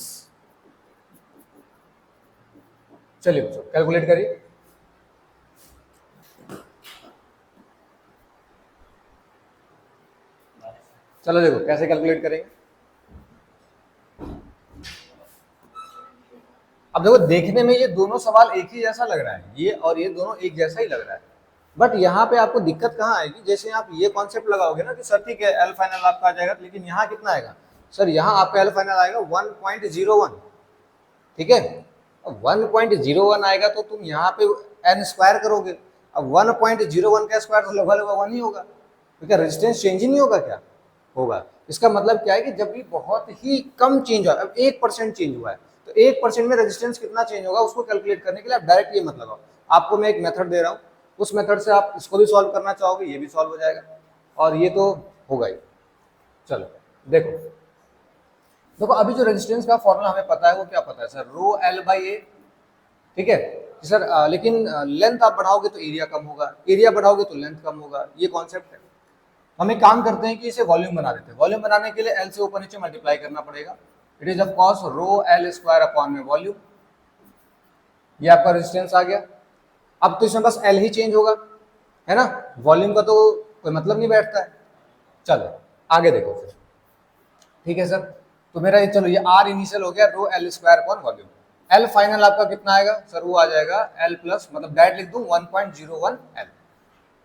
चलिए बच्चों कैलकुलेट करिए। चलो देखो कैसे कैलकुलेट करेंगे। अब देखो देखने में ये दोनों सवाल एक ही जैसा लग रहा है, ये और ये दोनों एक जैसा ही लग रहा है, बट यहाँ पे आपको दिक्कत कहाँ आएगी, जैसे आप ये कॉन्सेप्ट लगाओगे ना कि सर ठीक है एल फाइनल आपका आ जाएगा, लेकिन यहाँ कितना आएगा सर, यहाँ आपका एल फाइनल आएगा 1.01, ठीक है। 1.01 आएगा तो तुम यहाँ पे एन स्क्वायर करोगे, अब 1.01 का स्क्वायर तो लगभग लगभग 1 ही होगा, तो क्या रेजिस्टेंस चेंज ही नहीं होगा क्या, होगा। इसका मतलब क्या है कि जब भी बहुत ही कम चेंज हुआ, अब 1% चेंज हुआ है, तो 1% में रेजिस्टेंस कितना चेंज होगा उसको कैलकुलेट करने के लिए आप डायरेक्ट ये मत लगाओ। आपको मैं एक मेथड दे रहा हूँ, उस मेथड से आप इसको भी सॉल्व करना चाहोगे, ये भी सॉल्व हो जाएगा, और ये तो होगा ही। चलो देखो देखो अभी जो रेजिस्टेंस का फॉर्मूला हमें पता है वो क्या पता है सर, रो एल बाई ए, ठीक है सर। लेकिन लेंथ आप बढ़ाओगे तो एरिया कम होगा, एरिया बढ़ाओगे तो लेंथ कम होगा, ये कॉन्सेप्ट है। हम एक काम करते हैं कि इसे वॉल्यूम बना देते हैं। वॉल्यूम बनाने के लिए एल से ऊपर नीचे मल्टीप्लाई करना पड़ेगा। It is of course rho l square upon में वॉल्यूम, ये आपका रेजिस्टेंस आ गया। अब तो इसमें बस एल ही चेंज होगा, है ना, वॉल्यूम का तो कोई मतलब नहीं बैठता है। चलो आगे देखो फिर, ठीक है सर। तो मेरा ये चलो ये आर इनिशियल हो गया, रो l square upon volume. L final आपका कितना आएगा सर, वो आ जाएगा एल प्लस, मतलब डायरेक्ट लिख दूं 1.01 एल,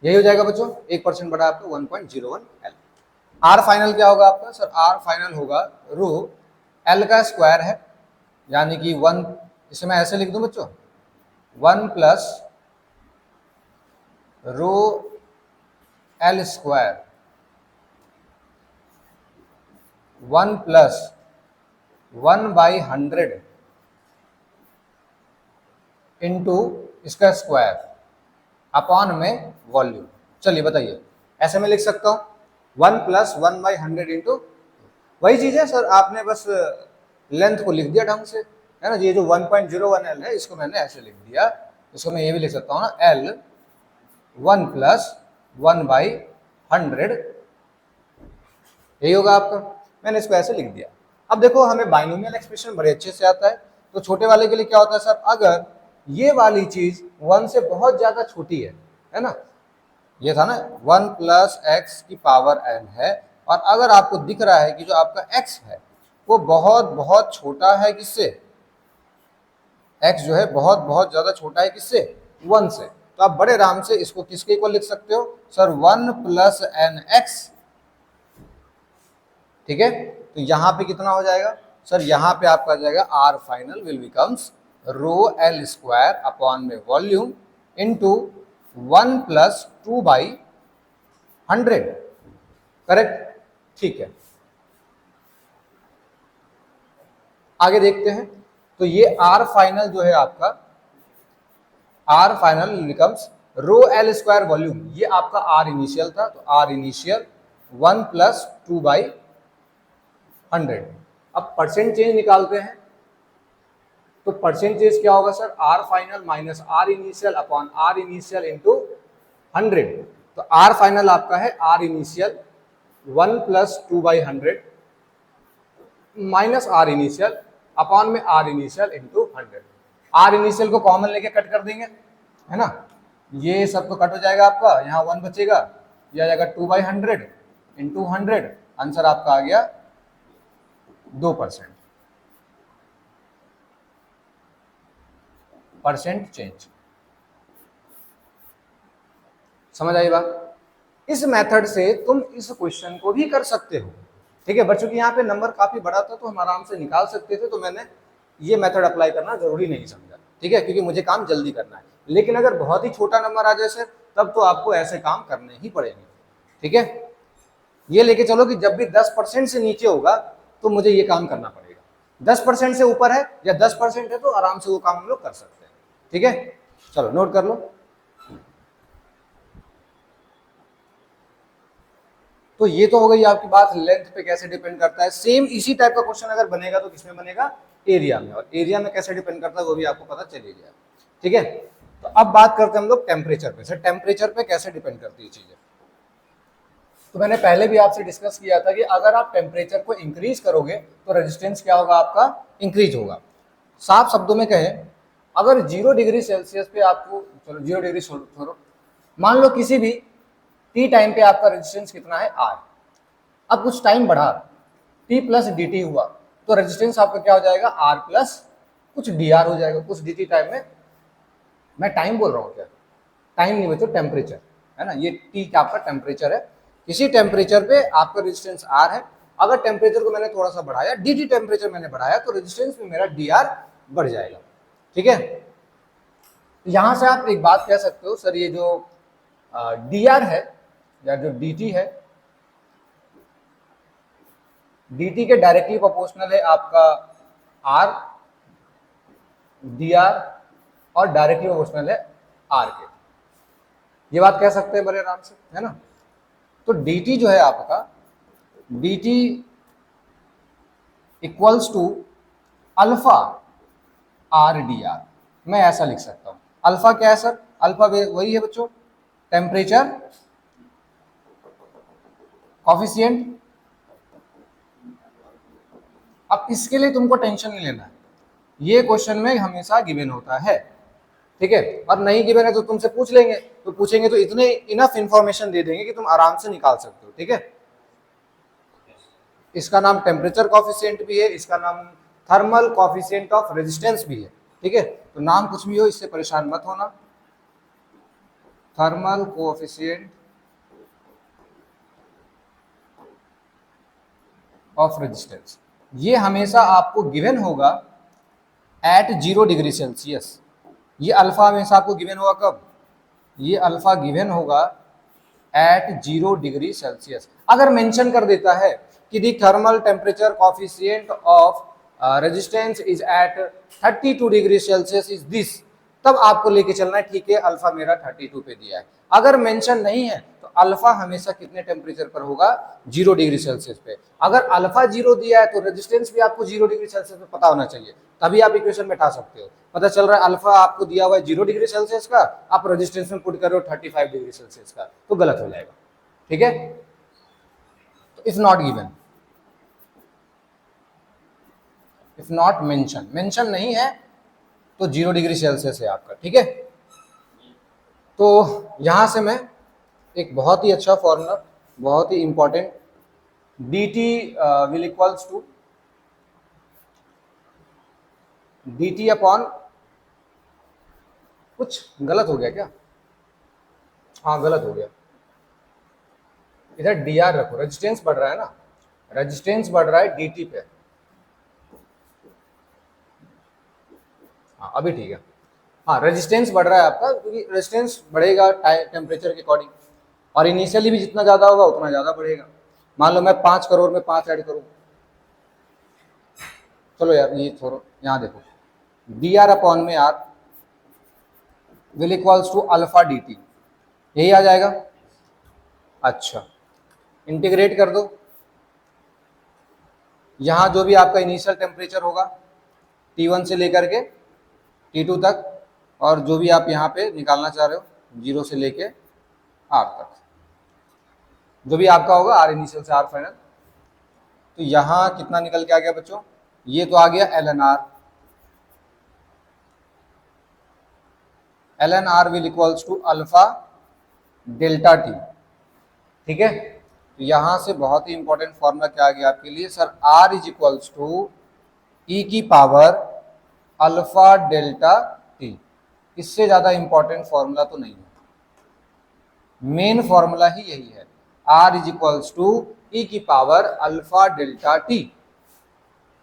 यही हो जाएगा बच्चों, 1% बढ़ा आपको 1.01 एल। आर फाइनल क्या होगा आपका सर, आर फाइनल होगा रो एल का स्क्वायर है, यानी कि 1, इसे मैं ऐसे लिख दूं बच्चों 1 प्लस रो एल स्क्वायर 1 प्लस 1/100 इंटू इसका स्क्वायर अपॉन में वॉल्यूम। चलिए बताइए, ऐसे में लिख सकता हूँ 1 प्लस 1/100 इंटू, वही चीज़ है सर, आपने बस लेंथ को लिख दिया ढंग से, है ना। ये जो 1.01 एल है इसको मैंने ऐसे लिख दिया, इसको मैं ये भी लिख सकता हूँ ना, एल 1 प्लस 1/100, यही होगा आपका, मैंने इसको ऐसे लिख दिया। अब देखो हमें बाइनोमियल एक्सप्रेशन बड़े अच्छे से आता है, तो छोटे वाले के लिए क्या होता है सर, अगर ये वाली चीज 1 से बहुत ज्यादा छोटी है ना, ये था ना 1 प्लस एक्स की पावर n है, और अगर आपको दिख रहा है कि जो आपका x है वो बहुत बहुत छोटा है किससे, x जो है बहुत बहुत ज्यादा छोटा है किससे, 1 से, तो आप बड़े आराम से इसको किसके इक्वल लिख सकते हो सर 1 प्लस एन एक्स, ठीक है। तो यहां पे कितना हो जाएगा सर, यहां पे आपका आ जाएगा R final will becomes rho l square upon में वॉल्यूम इनटू 1 प्लस 2/100, करेक्ट, ठीक है। आगे देखते हैं। तो ये आर फाइनल जो है आपका, R final becomes rho l square volume, ये आपका आर इनिशियल था, तो आर इनिशियल 1 प्लस 2/100। अब परसेंट चेंज निकालते हैं, तो परसेंट चेंज क्या होगा sir, R final minus R initial upon R initial into 100। तो आर फाइनल आपका है R initial 1 plus 2/100 minus R initial upon में R initial into 100। R initial को कॉमन लेके कट कर देंगे, है ना, ये सब तो कट हो जाएगा आपका, यहाँ 1 बचेगा, यह आ जाएगा 2/100 इंटू 100, आंसर आपका आ गया 2%। परसेंट चेंज, समझ आई बात। इस मेथड से तुम इस क्वेश्चन को भी कर सकते हो, ठीक है। बच्चों की यहाँ पे नंबर काफी बड़ा था तो हम आराम से निकाल सकते थे, तो मैंने ये मेथड अप्लाई करना जरूरी नहीं समझा, ठीक है, क्योंकि मुझे काम जल्दी करना है। लेकिन अगर बहुत ही छोटा नंबर आ जाए सर, तब तो आपको ऐसे काम करने ही पड़ेंगे, ठीक है। ये लेके चलो कि जब भी 10% से नीचे होगा तो मुझे ये काम करना पड़ेगा, 10% से ऊपर है या 10% है तो आराम से वो काम हम लोग कर सकते हैं, ठीक है। चलो नोट कर लो। तो ये तो हो गई आपकी बात लेंथ पे कैसे डिपेंड करता है। सेम इसी टाइप का क्वेश्चन अगर बनेगा तो किसमें बनेगा, एरिया में, और एरिया में कैसे डिपेंड करता है वो भी आपको पता चली गया, ठीक है। तो अब बात करते हैं हम लोग टेम्परेचर पे। सर टेम्परेचर पे कैसे डिपेंड करती है चीजें, तो मैंने पहले भी आपसे डिस्कस किया था कि अगर आप टेम्परेचर को इंक्रीज करोगे तो रेजिस्टेंस क्या होगा आपका, इंक्रीज होगा। साफ शब्दों में कहें, अगर 0 डिग्री सेल्सियस पे आपको, चलो 0 डिग्री छोड़ो, मान लो किसी भी टी टाइम पे आपका रेजिस्टेंस कितना है आर, अब कुछ टाइम बढ़ा टी प्लस डी टी हुआ, तो रेजिस्टेंस आपका क्या हो जाएगा, आर प्लस कुछ डी आर हो जाएगा, कुछ डी टी टाइम में। मैं टाइम बोल रहा हूँ क्या, टाइम नहीं बच्चों, टेम्परेचर है ना, ये टी का आपका टेम्परेचर है। इसी टेम्परेचर पे आपका रेजिस्टेंस आर है, अगर टेम्परेचर को मैंने थोड़ा सा बढ़ाया, डी टी टेम्परेचर मैंने बढ़ाया, तो रेजिस्टेंस में मेरा डी आर बढ़ जाएगा, ठीक है। यहां से आप एक बात कह सकते हो सर, ये जो डी आर है या जो डी टी है, dt के डायरेक्टली प्रोपोर्शनल है आपका r, dr और डायरेक्टली प्रोपोर्शनल है r के, ये बात कह सकते हैं बड़े आराम से, है ना। तो dt जो है आपका, dt equals to alpha r dr, मैं ऐसा लिख सकता हूं। अल्फा क्या है सर, अल्फा वही है बच्चों, टेम्परेचर कॉफिशिएंट। अब इसके लिए तुमको टेंशन नहीं लेना है, ये क्वेश्चन में हमेशा गिवन होता है, ठीक है। और नहीं गिवन है तो तुमसे पूछ लेंगे, तो पूछेंगे तो इतने इनफ इंफॉर्मेशन दे देंगे कि तुम आराम से निकाल सकते हो, ठीक है। इसका नाम टेम्परेचर कॉफिशिएंट भी है, इसका नाम थर्मल कॉफिशिएंट ऑफ रेजिस्टेंस भी है, ठीक है। तो नाम कुछ भी हो, इससे परेशान मत होना। थर्मल कोएफिशिएंट ऑफ रेजिस्टेंस, ये हमेशा आपको गिवन होगा एट 0 डिग्री सेल्सियस। ये अल्फा हमेशा आपको गिवन होगा कब, ये अल्फा गिवन होगा एट 0 डिग्री सेल्सियस। अगर मेंशन कर देता है कि the thermal temperature coefficient of resistance is at 32 degree Celsius is this, तब आपको लेके चलना है, ठीक है अल्फा मेरा 32 पे दिया है। अगर मेंशन नहीं है तो अल्फा हमेशा कितने टेम्परेचर पर होगा, 0 डिग्री सेल्सियस पे। अगर अल्फा 0 दिया है तो रेजिस्टेंस भी आपको 0 डिग्री सेल्सियस पे पता होना चाहिए, तभी आप इक्वेशन बैठा सकते हो। पता चल रहा है अल्फा आपको दिया हुआ है 0 डिग्री सेल्सियस का, आप रेजिस्टेंस में पुट कर रहे हो 35 डिग्री सेल्सियस का, तो गलत हो जाएगा, ठीक है। तो if not given, if not mention, mention नहीं है तो 0 डिग्री सेल्सियस है आपका, ठीक है। तो यहां से मैं एक बहुत ही अच्छा फॉर्मूला, बहुत ही important, dt will equals to dt upon, कुछ गलत हो गया क्या, हाँ गलत हो गया, इधर डी आर रखो, रेजिस्टेंस बढ़ रहा है ना, रेजिस्टेंस बढ़ रहा है डी टी पे। हाँ अभी ठीक है, हाँ रेजिस्टेंस बढ़ रहा है आपका, क्योंकि रेजिस्टेंस बढ़ेगा टेम्परेचर के अकॉर्डिंग, और इनिशियली भी जितना ज़्यादा होगा उतना ज़्यादा बढ़ेगा। मान लो मैं 5 करोड़ में 5 ऐड करूँ, चलो यार ये छोड़ो, यहाँ देखो डी आर अपॉन में R will equals to alpha d t, यही आ जाएगा। अच्छा इंटीग्रेट कर दो, यहाँ जो भी आपका इनिशियल टेम्परेचर होगा T1 से लेकर के T2 तक, और जो भी आप यहाँ पे निकालना चाह रहे हो 0 से लेके R तक, जो भी आपका होगा R इनिशियल से R फाइनल। तो यहाँ कितना निकल के आ गया बच्चों, ये तो आ गया ln R will equals to alpha delta t, ठीक है। तो यहाँ से बहुत ही इंपॉर्टेंट फॉर्मूला क्या आ गया आपके लिए sir, R is equals to E की पावर अल्फा डेल्टा टी। इससे ज़्यादा इंपॉर्टेंट फॉर्मूला तो नहीं है, मेन फॉर्मूला ही यही है, R is equals to E की पावर अल्फा डेल्टा टी,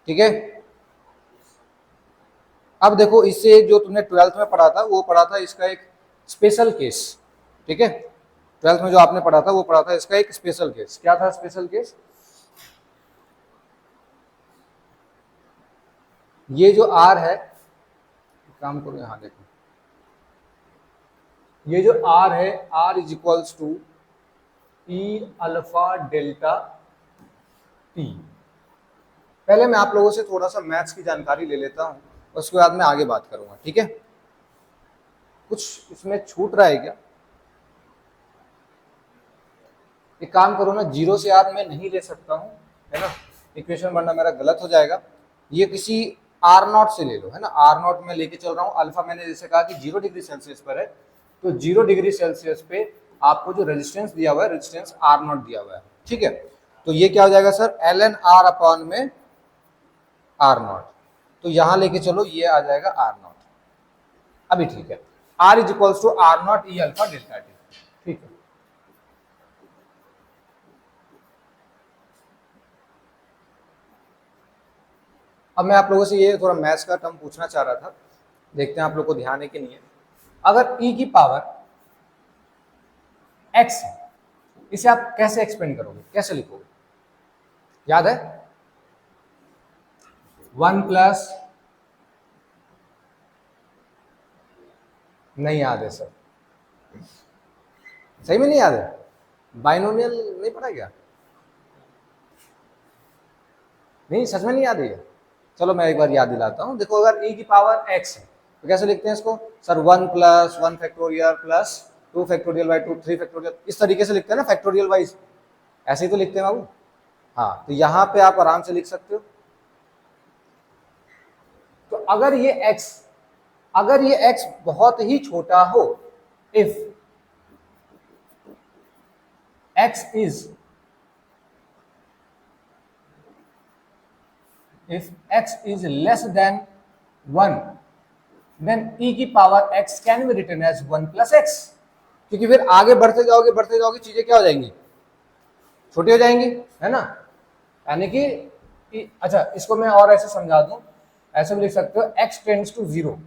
ठीक है। अब देखो इससे जो तुमने 12th में पढ़ा था वो पढ़ा था इसका एक स्पेशल केस, ठीक है। 12th में जो आपने पढ़ा था वो पढ़ा था इसका एक स्पेशल केस। क्या था स्पेशल केस, ये जो R है, काम करो यहां देखो, ये जो R है R is equals to e alpha delta t. पहले मैं आप लोगों से थोड़ा सा मैथ्स की जानकारी ले लेता हूं, उसके बाद मैं आगे बात करूंगा, ठीक है। कुछ इसमें छूट रहा है क्या, एक काम करो ना, 0 से R मैं नहीं ले सकता हूं, है ना, इक्वेशन बनना मेरा गलत हो जाएगा। ये किसी R0 से ले लो, है ना, R0 में लेके चल रहा हूँ, अल्फा मैंने जैसे कहा कि 0 डिग्री सेल्सियस पर है, तो 0 डिग्री सेल्सियस पे आपको जो रेजिस्टेंस दिया हुआ है, रेजिस्टेंस R0 दिया हुआ है, ठीक है। तो ये क्या हो जाएगा सर, ln R अपॉन में R0, तो यहां लेके चलो ये आ जाएगा R0, अभी ठीक है। R is equals to R0 e alpha delta t, ठीक है। अब मैं आप लोगों से ये थोड़ा मैथ्स का टर्म पूछना चाह रहा था, देखते हैं आप लोग को ध्यान है कि नहीं है। अगर e की पावर x है, इसे आप कैसे एक्सपेंड करोगे, कैसे लिखोगे, याद है, 1 प्लस, नहीं याद है सर, सही में नहीं याद है, बाइनोमियल नहीं पढ़ा क्या, नहीं सच में नहीं याद है। चलो मैं एक बार याद दिलाता हूं, देखो अगर e की पावर x है तो कैसे लिखते हैं इसको sir, 1 plus 1 factorial plus 2 factorial by 2 3 factorial, इस तरीके से लिखते हैं ना फैक्टोरियल वाइज, ऐसे ही तो लिखते हैं बाबू। हाँ तो यहाँ पे आप आराम से लिख सकते हो। तो अगर ये x बहुत ही छोटा हो, if x is less than 1, then e की power x can be written as 1 plus x, क्योंकि फिर आगे बढ़ते जाओगे चीजें क्या हो जाएंगी, छोटी हो जाएंगी, है ना। यानी कि अच्छा इसको मैं और ऐसे समझा दूं, ऐसे भी लिख सकते हो x टेंड्स टू 0,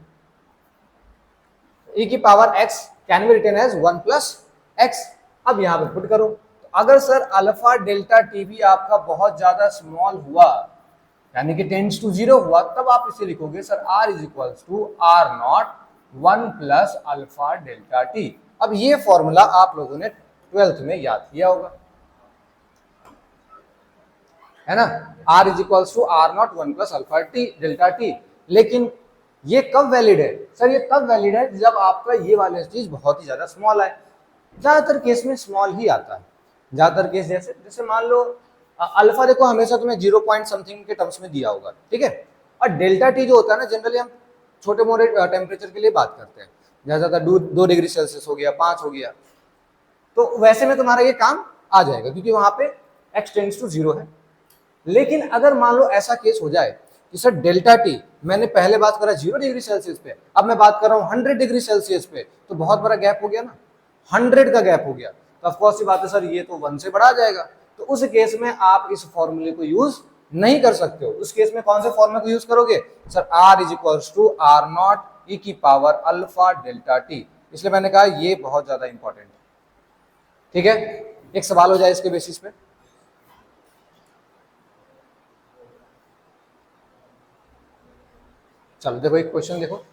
e की power x can be written as 1 plus x। अब यहां पर पुट करो, तो अगर सर अल्फा डेल्टा टी भी आपका बहुत ज्यादा स्मॉल हुआ, यानी कि टेंड्स टू 0 हुआ, तब आप इसे लिखोगे sir R is equals to R0 1 plus alpha delta t. अब ये फॉर्मूला आप लोगों ने 12th में याद किया होगा, है ना, R is equals to R0 1 plus alpha t delta t. लेकिन ये कब वैलिड है सर, ये तब वैलिड है जब आपका ये वाला चीज बहुत ही ज्यादा स्मॉल है। ज्यादातर केस में स्मॉल ही आता है, ज्यादातर केस जैसे मान लो अल्फा देखो हमेशा तुम्हें 0 पॉइंट समथिंग के टर्म्स में दिया होगा, ठीक है। और डेल्टा टी जो होता है ना, जनरली हम छोटे मोटे टेम्परेचर के लिए बात करते हैं, ज्यादा 2 डिग्री सेल्सियस हो गया, 5 हो गया, तो वैसे में तुम्हारा ये काम आ जाएगा क्योंकि वहां पे x टेंड्स टू 0 है। लेकिन अगर मान लो ऐसा केस हो जाए कि सर डेल्टा टी, मैंने पहले बात करा 0 डिग्री सेल्सियस पे, अब मैं बात कर रहा हूँ 100 डिग्री सेल्सियस पे, तो बहुत बड़ा गैप हो गया ना, 100 का गैप हो गया, तो ऑफकोर्स सी बात है सर ये तो 1 से बड़ा आ जाएगा, तो उस केस में आप इस फॉर्मूले को यूज नहीं कर सकते हो। उस केस में कौन से फॉर्मूले को यूज करोगे sir, r is equals to R not E की पावर अल्फा डेल्टा टी। इसलिए मैंने कहा ये बहुत ज्यादा इंपॉर्टेंट है। ठीक है, एक सवाल हो जाए इसके बेसिस पे। चलो देखो एक क्वेश्चन देखो,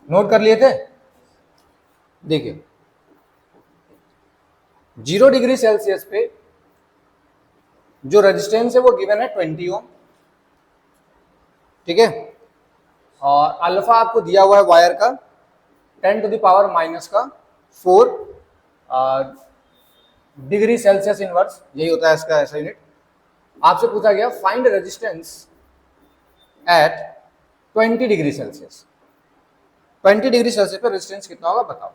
नोट कर लिए थे। देखिए 0 डिग्री सेल्सियस पे जो रेजिस्टेंस है वो गिवन है 20 ओम। ठीक है, और अल्फा आपको दिया हुआ है वायर का 10 टू द पावर माइनस का 4 डिग्री सेल्सियस इनवर्स, यही होता है इसका ऐसा यूनिट। आपसे पूछा गया find resistance at 20 degree Celsius. 20 degree Celsius पे रेजिस्टेंस कितना होगा बताओ।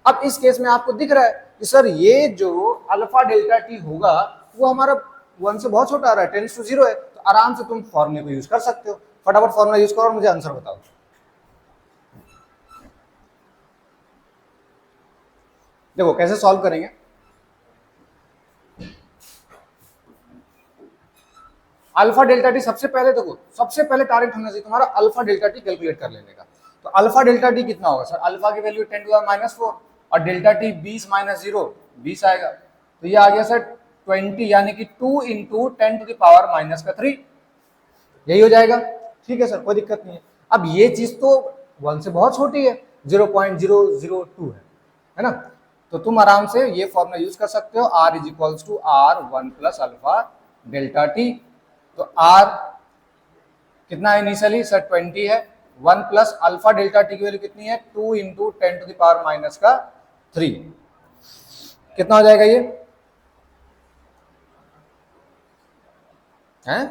अब इस केस में आपको दिख रहा है कि सर ये जो अल्फा डेल्टा टी होगा वो हमारा 1 से बहुत छोटा आ रहा है, 10 to 0 है, तो आराम से तुम फॉर्मूले को यूज कर सकते हो। फटाफट फॉर्मूला यूज करो और मुझे आंसर बताओ। देखो कैसे सॉल्व करेंगे। अल्फा डेल्टा टी सबसे पहले देखो, सबसे पहले टारगेट होना चाहिए तुम्हारा अल्फा डेल्टा टी कैलकुलेट कर लेने का। तो अल्फा डेल्टा टी कितना होगा सर, अल्फा की वैल्यू 10 टू द माइनस 4 और डेल्टा टी 20 माइनस 0 20 आएगा, तो ये आ गया सर 20 यानी कि 2 into 10 to the power minus का 3, यही हो जाएगा। ठीक है सर, कोई दिक्कत नहीं है। अब ये चीज तो 1 से बहुत छोटी है, 0.002 है ना, तो तुम आराम से ये फॉर्मूला यूज कर सकते हो, r is equals to R 1 plus alpha delta t. तो r कितना है इनिशियली सर 20 है, 1 प्लस अल्फा डेल्टा टी की वैल्यू कितनी है 2 into 10 to the power minus का 3, कितना हो जाएगा ये हैं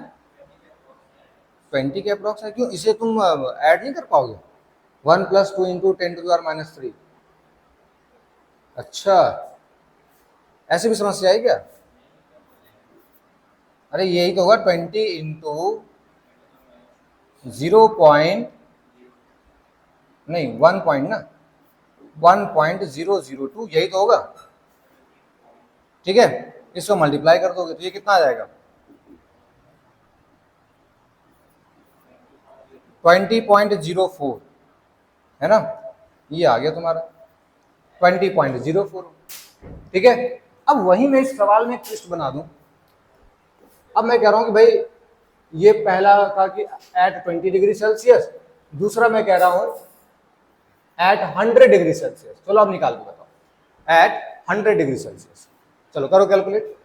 20 के अप्रोक्स है। क्यों, इसे तुम ऐड नहीं कर पाओगे 1 plus 2 into 10 to the power minus 3। अच्छा ऐसी भी समस्या है क्या, अरे यही तो होगा 20 इंटू 0 पॉइंट नहीं 1 पॉइंट ना 1.002 यही तो होगा। ठीक है, इसको मल्टीप्लाई कर दोगे तो ये कितना आ जाएगा 20.04 है ना, ये आ गया तुम्हारा 20.04। ठीक है, अब वही मैं इस सवाल में ट्विस्ट बना दूं। अब मैं कह रहा हूं कि भाई ये पहला था कि एट 20 डिग्री सेल्सियस, दूसरा मैं कह रहा हूं एट 100 डिग्री सेल्सियस। चलो अब निकाल के बताओ एट 100 डिग्री सेल्सियस। चलो करो कैलकुलेट।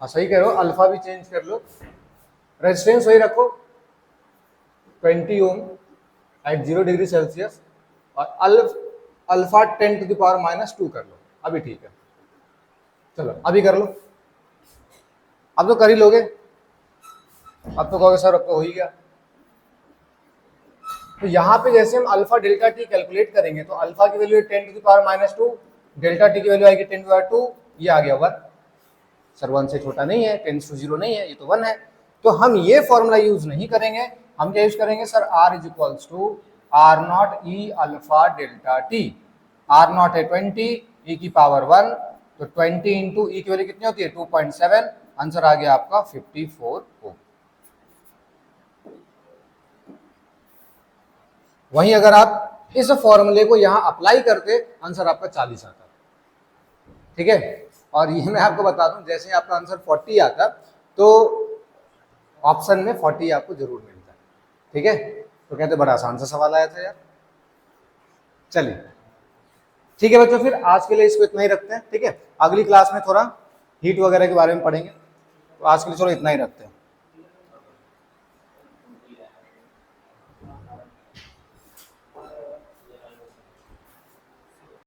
हाँ सही कह रहे हो, अल्फा भी चेंज कर लो, रेजिस्टेंस वही रखो 20 ओम एट 0 डिग्री सेल्सियस और alpha 10 to the power minus 2 कर लो, अभी ठीक है। चलो अभी कर लो, अब तो कर ही लोगे, अब तो कहोगे सर अब तो हो ही गया। तो यहाँ पे जैसे हम अल्फा डेल्टा टी कैलकुलेट करेंगे तो अल्फा की value 10 to the power minus 2, delta t की वैल्यू आएगी 10 टू द पावर 2, ये आ गया 1। सर 1 से छोटा नहीं है, 10 to 0 नहीं है, ये तो 1 है। तो हम ये फॉर्मूला यूज नहीं करेंगे, हम क्या यूज करेंगे sir, r is equals to R not e alpha delta t. R naught है 20 ई की पावर 1, तो 20 इंटू ई की वैल्यू कितनी होती है 2.7, आंसर आ गया आपका 54 ओम। वहीं अगर आप इस फॉर्मूले को यहां अप्लाई करते आंसर आपका 40 आता। ठीक है, और ये मैं आपको बता दूं जैसे आपका आंसर 40 आता तो ऑप्शन में 40 आपको जरूर मिलता है। ठीक है, तो कहते बड़ा आसान सा सवाल आया था यार। चलिए ठीक है बच्चों, फिर आज के लिए इसको इतना ही रखते हैं। ठीक है, अगली क्लास में थोड़ा हीट वगैरह के बारे में पढ़ेंगे, तो आज के लिए चलो इतना ही रखते हैं।